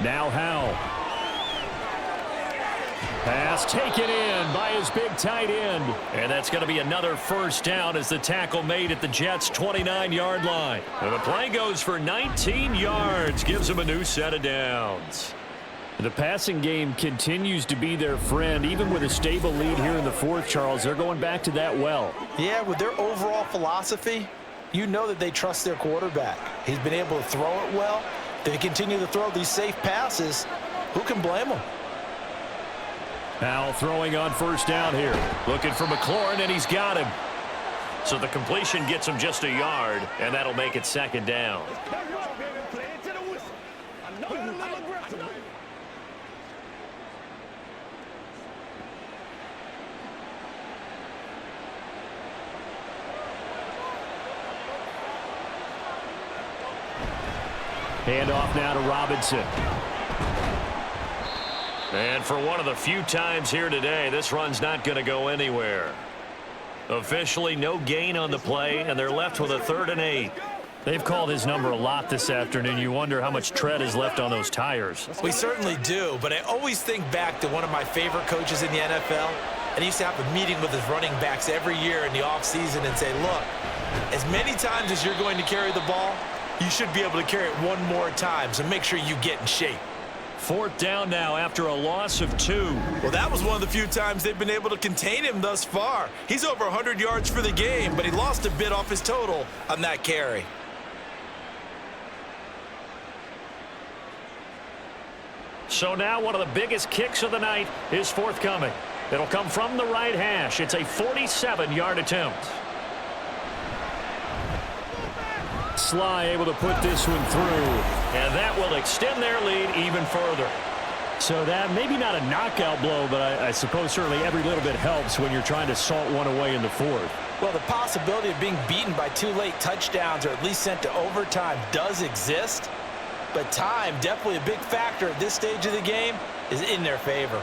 Now Howell. Pass taken in by his big tight end. And that's going to be another 1st down as the tackle made at the Jets' 29-yard line. And the play goes for 19 yards, gives them a new set of downs. The passing game continues to be their friend. Even with a stable lead here in the 4th, Charles, they're going back to that well. Yeah, with their overall philosophy, you know that they trust their quarterback. He's been able to throw it well. They continue to throw these safe passes. Who can blame them? Now throwing on 1st down here. Looking for McLaurin, and he's got him. So the completion gets him just a yard, and that'll make it 2nd down. Hand off now to Robinson. And for one of the few times here today, this run's not going to go anywhere. Officially, no gain on the play, and they're left with a 3rd and 8. They've called his number a lot this afternoon. You wonder how much tread is left on those tires. We certainly do, but I always think back to one of my favorite coaches in the NFL, and he used to have a meeting with his running backs every year in the offseason and say, look, as many times as you're going to carry the ball, you should be able to carry it one more time, so make sure you get in shape. 4th down now after a loss of 2. Well, that was one of the few times they've been able to contain him thus far. He's over 100 yards for the game, but he lost a bit off his total on that carry. So now one of the biggest kicks of the night is forthcoming. It'll come from the right hash. It's a 47-yard attempt. Sly able to put this one through. And that will extend their lead even further. So that maybe not a knockout blow, but I suppose certainly every little bit helps when you're trying to salt one away in the 4th. Well, the possibility of being beaten by 2 late touchdowns or at least sent to overtime does exist. But time, definitely a big factor at this stage of the game, is in their favor.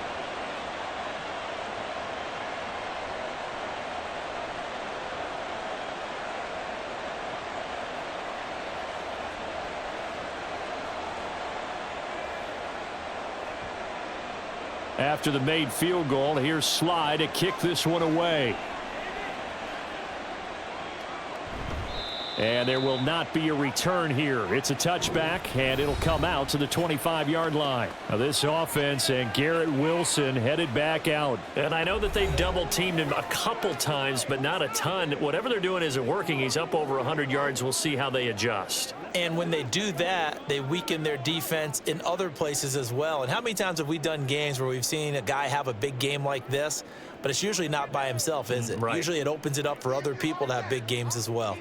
After the made field goal, here's Sly to kick this one away. And there will not be a return here. It's a touchback, and it'll come out to the 25-yard line. Now this offense and Garrett Wilson headed back out. And I know that they've double-teamed him a couple times, but not a ton. Whatever they're doing isn't working. He's up over 100 yards. We'll see how they adjust. And when they do that, they weaken their defense in other places as well. And how many times have we done games where we've seen a guy have a big game like this, but it's usually not by himself, is it? Right. Usually it opens it up for other people to have big games as well.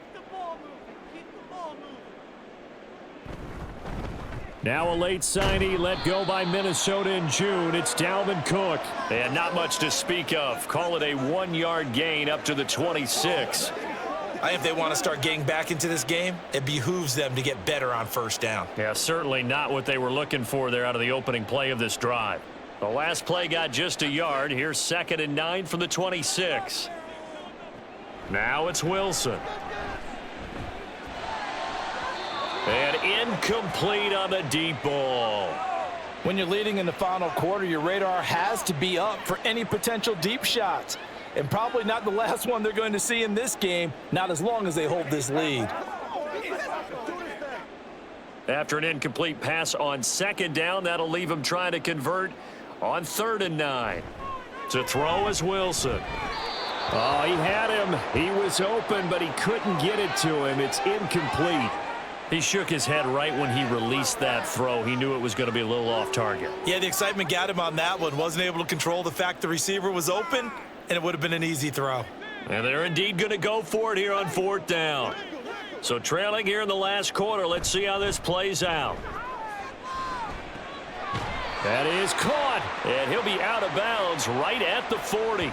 Now a late signee let go by Minnesota in June. It's Dalvin Cook. And not much to speak of. Call it a 1-yard gain up to the 26. If they want to start getting back into this game, it behooves them to get better on 1st down. Yeah, certainly not what they were looking for there out of the opening play of this drive. The last play got just a yard. Here's 2nd and 9 from the 26. Now it's Wilson. And incomplete on the deep ball. When you're leading in the final quarter, your radar has to be up for any potential deep shots. And probably not the last one they're going to see in this game, not as long as they hold this lead. After an incomplete pass on 2nd down, that'll leave him trying to convert on 3rd and 9. To throw is Wilson. Oh, he had him. He was open, but he couldn't get it to him. It's incomplete. He shook his head right when he released that throw. He knew it was going to be a little off target. Yeah, the excitement got him on that one. Wasn't able to control the fact the receiver was open, and it would have been an easy throw. And they're indeed going to go for it here on 4th down. So trailing here in the last quarter. Let's see how this plays out. That is caught, and he'll be out of bounds right at the 40.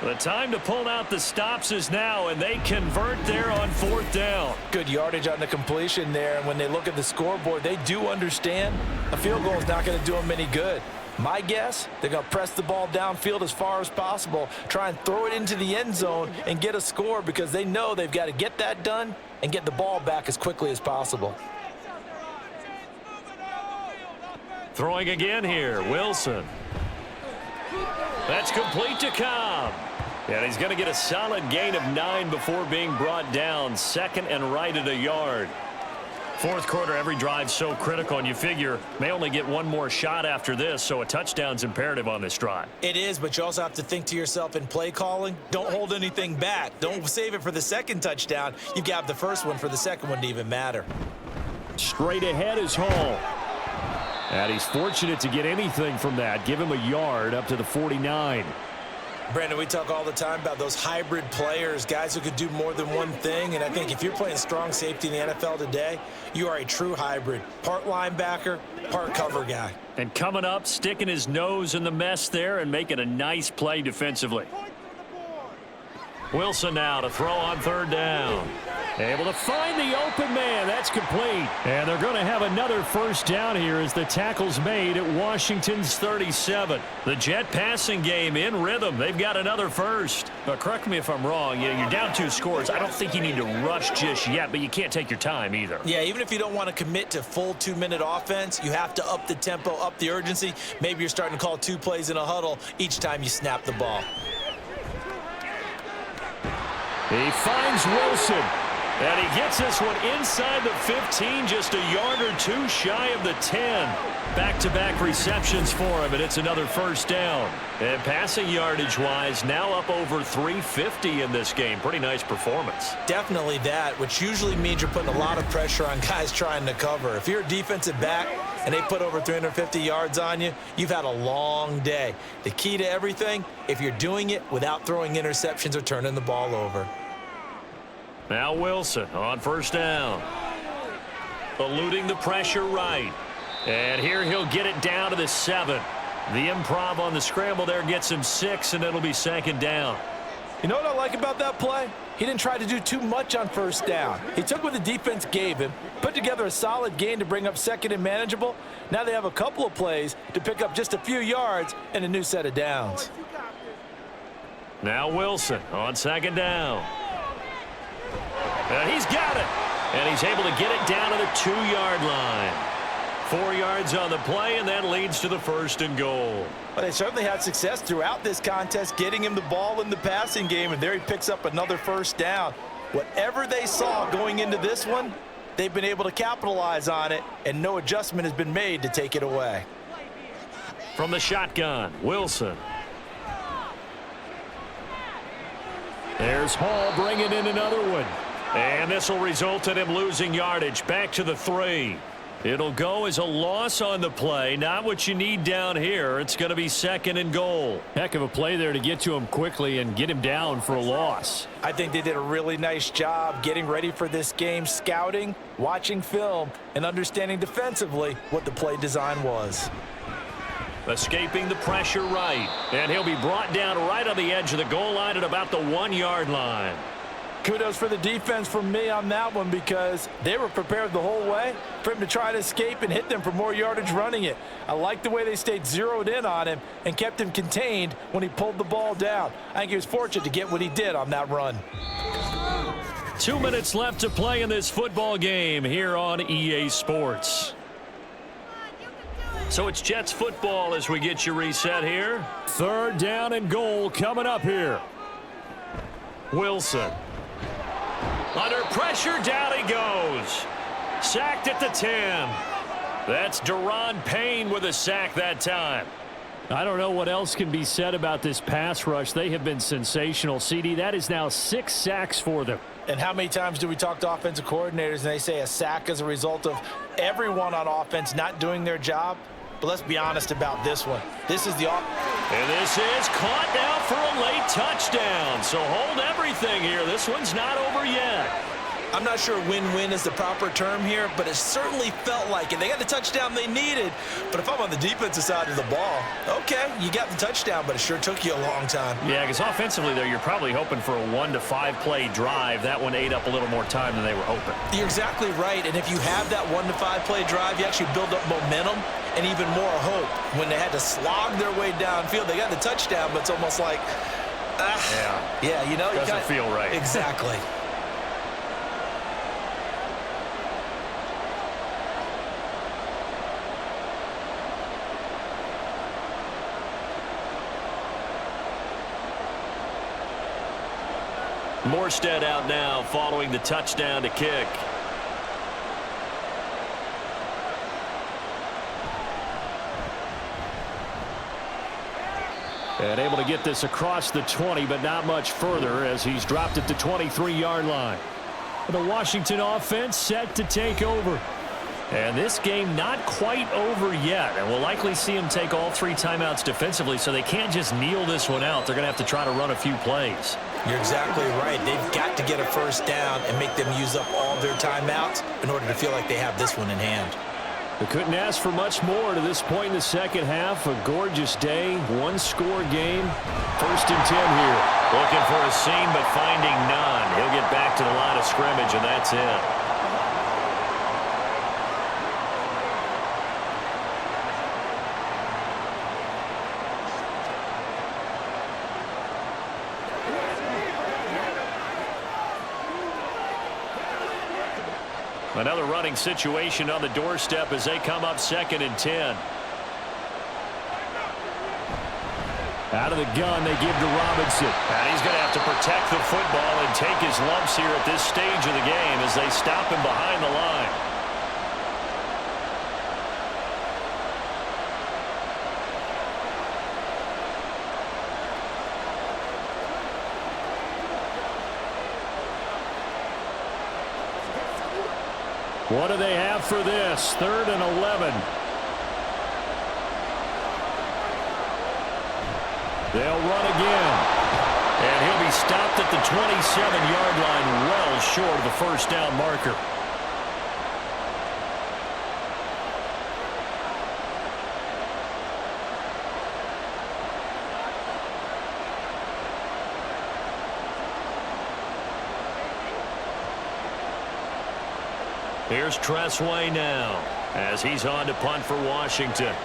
The time to pull out the stops is now, and they convert there on 4th down. Good yardage on the completion there, and when they look at the scoreboard, they do understand a field goal is not going to do them any good. My guess, they're going to press the ball downfield as far as possible, try and throw it into the end zone and get a score because they know they've got to get that done and get the ball back as quickly as possible. Throwing again here, Wilson. That's complete to Cobb. And he's going to get a solid gain of 9 before being brought down. 2nd and right at a yard. 4th quarter, every drive so critical, and you figure may only get one more shot after this, so a touchdown's imperative on this drive. It is, but you also have to think to yourself in play calling, don't hold anything back. Don't save it for the 2nd touchdown. You've got the 1st one for the 2nd one to even matter. Straight ahead is Hall. And he's fortunate to get anything from that. Give him a yard up to the 49. Brandon, we talk all the time about those hybrid players, guys who could do more than one thing. And I think if you're playing strong safety in the NFL today, you are a true hybrid. Part linebacker, part cover guy. And coming up, sticking his nose in the mess there and making a nice play defensively. Wilson now to throw on 3rd down. Able to find the open man. That's complete. And they're going to have another first down here as the tackle's made at Washington's 37. The Jet passing game in rhythm. They've got another first. But correct me if I'm wrong. You're down 2 scores. I don't think you need to rush just yet, but you can't take your time either. Yeah, even if you don't want to commit to full 2-minute offense, you have to up the tempo, up the urgency. Maybe you're starting to call 2 plays in a huddle each time you snap the ball. He finds Wilson. And he gets this one inside the 15, just a yard or 2 shy of the 10. Back-to-back receptions for him, and it's another first down. And passing yardage-wise, now up over 350 in this game. Pretty nice performance. Definitely that, which usually means you're putting a lot of pressure on guys trying to cover. If you're a defensive back and they put over 350 yards on you, you've had a long day. The key to everything, if you're doing it without throwing interceptions or turning the ball over. Now Wilson on first down. Eluding the pressure right. And here he'll get it down to the 7. The improv on the scramble there gets him 6, and it'll be second down. You know what I like about that play? He didn't try to do too much on first down. He took what the defense gave him, put together a solid gain to bring up second and manageable. Now they have a couple of plays to pick up just a few yards and a new set of downs. Now Wilson on second down. And he's got it. And he's able to get it down to the 2-yard line. 4 yards on the play, and that leads to the first and goal. Well, they certainly had success throughout this contest, getting him the ball in the passing game, and there he picks up another first down. Whatever they saw going into this one, they've been able to capitalize on it, and no adjustment has been made to take it away. From the shotgun, Wilson. There's Hall bringing in another one. And this will result in him losing yardage back to the 3. It'll go as a loss on the play. Not what you need down here. It's going to be second and goal. Heck of a play there to get to him quickly and get him down for a loss. I think they did a really nice job getting ready for this game, scouting, watching film, and understanding defensively what the play design was. Escaping the pressure right. And he'll be brought down right on the edge of the goal line at about the 1-yard line. Kudos for the defense from me on that one because they were prepared the whole way for him to try to escape and hit them for more yardage running it. I like the way they stayed zeroed in on him and kept him contained when he pulled the ball down. I think he was fortunate to get what he did on that run. 2 minutes left to play in this football game here on EA Sports. So it's Jets football as we get you reset here. 3rd down and goal coming up here. Wilson. Under pressure, down he goes. Sacked at the 10. That's Daron Payne with a sack that time. I don't know what else can be said about this pass rush. They have been sensational. CD, that is now 6 sacks for them. And how many times do we talk to offensive coordinators and they say a sack is a result of everyone on offense not doing their job? But let's be honest about this one. This is the and this is caught now for a late touchdown. So hold everything here. This one's not over yet. I'm not sure win-win is the proper term here, but it certainly felt like it. They got the touchdown they needed, but if I'm on the defensive side of the ball, okay, you got the touchdown, but it sure took you a long time. Yeah, because offensively there, you're probably hoping for a 1 to 5 play drive. That one ate up a little more time than they were hoping. You're exactly right, and if you have that 1 to 5 play drive, you actually build up momentum and even more hope. When they had to slog their way downfield, they got the touchdown, but it's almost like, yeah, you know, doesn't feel right. Exactly. Morstead out now following the touchdown to kick. And able to get this across the 20, but not much further as he's dropped it to 23-yard line. The Washington offense set to take over. And this game not quite over yet. And we'll likely see him take all 3 timeouts defensively, so they can't just kneel this one out. They're going to have to try to run a few plays. You're exactly right. They've got to get a first down and make them use up all their timeouts in order to feel like they have this one in hand. They couldn't ask for much more to this point in the second half. A gorgeous day, 1-score game. 1st and 10 here. Looking for a seam, but finding none. He'll get back to the line of scrimmage, and that's it. Another running situation on the doorstep as they come up 2nd and 10. Out of the gun, they give to Robinson. And he's going to have to protect the football and take his lumps here at this stage of the game as they stop him behind the line. What do they have for this? 3rd and 11. They'll run again. And he'll be stopped at the 27-yard line, well short of the first down marker. Here's Tressway now as he's on to punt for Washington.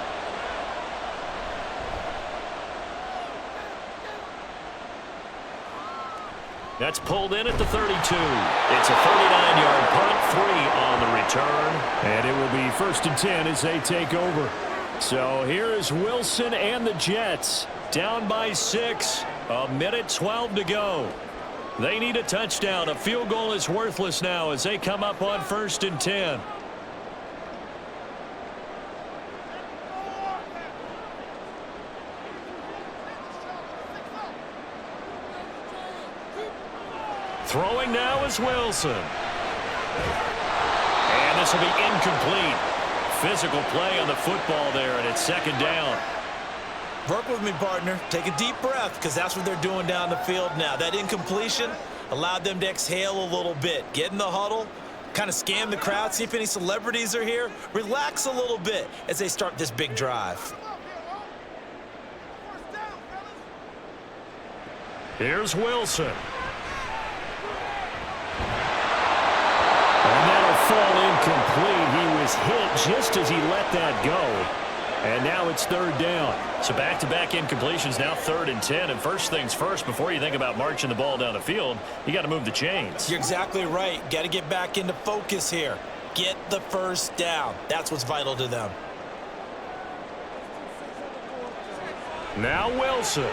That's pulled in at the 32. It's a 39-yard punt, 3 on the return. And it will be 1st and 10 as they take over. So here is Wilson and the Jets. Down by 6. 1:12 to go. They need a touchdown. A field goal is worthless now as they come up on 1st and 10. Throwing now is Wilson. And this will be incomplete. Physical play on the football there, and it's 2nd down. Work with me, partner. Take a deep breath, because that's what they're doing down the field now. That incompletion allowed them to exhale a little bit. Get in the huddle, kind of scan the crowd, see if any celebrities are here. Relax a little bit as they start this big drive. Here's Wilson. And that'll fall incomplete. He was hit just as he let that go. And now it's 3rd down. So back-to-back incompletions, now 3rd and 10. And first things first, before you think about marching the ball down the field, you got to move the chains. You're exactly right. Got to get back into focus here. Get the first down. That's what's vital to them. Now Wilson.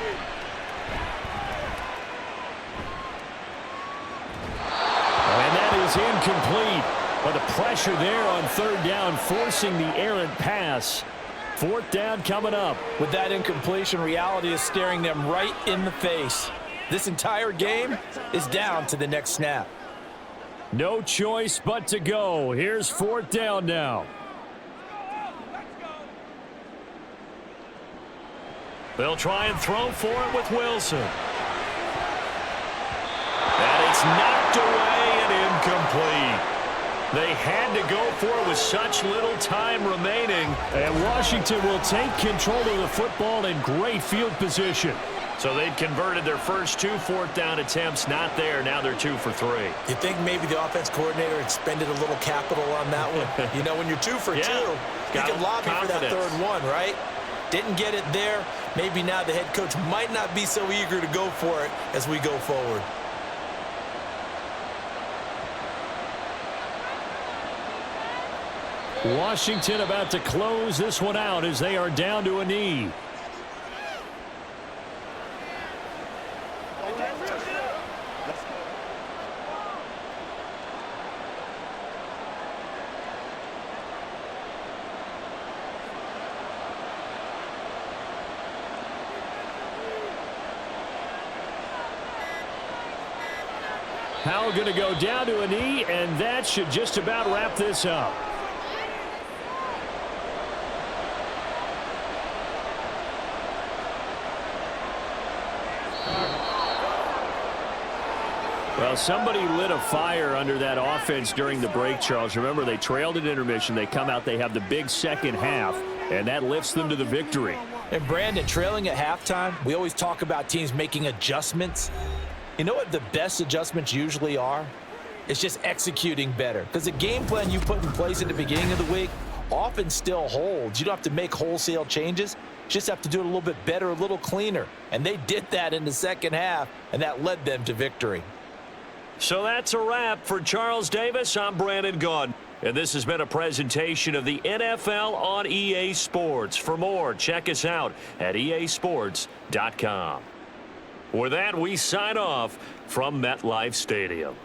And that is incomplete. But the pressure there on 3rd down, forcing the errant pass. 4th down coming up. With that incompletion, reality is staring them right in the face. This entire game is down to the next snap. No choice but to go. Here's 4th down now. They'll try and throw for it with Wilson. And it's knocked away and incomplete. They had to go for it with such little time remaining. And Washington will take control of the football in great field position. So they'd converted their first 2 4th down attempts. Not there. Now they're 2 for 3. You think maybe the offense coordinator expended a little capital on that one? You know, when you're 2 for 2, you can lobby for that 3rd one, right? Didn't get it there. Maybe now the head coach might not be so eager to go for it as we go forward. Washington about to close this one out as they are down to a knee. Howell going to go down to a knee, and that should just about wrap this up. Well, somebody lit a fire under that offense during the break, Charles. Remember, they trailed at intermission. They come out, they have the big second half, and that lifts them to the victory. And Brandon, trailing at halftime, we always talk about teams making adjustments. You know what the best adjustments usually are? It's just executing better. Because the game plan you put in place at the beginning of the week often still holds. You don't have to make wholesale changes. You just have to do it a little bit better, a little cleaner. And they did that in the second half, and that led them to victory. So that's a wrap for Charles Davis. I'm Brandon Gaudin. And this has been a presentation of the NFL on EA Sports. For more, check us out at easports.com. With that, we sign off from MetLife Stadium.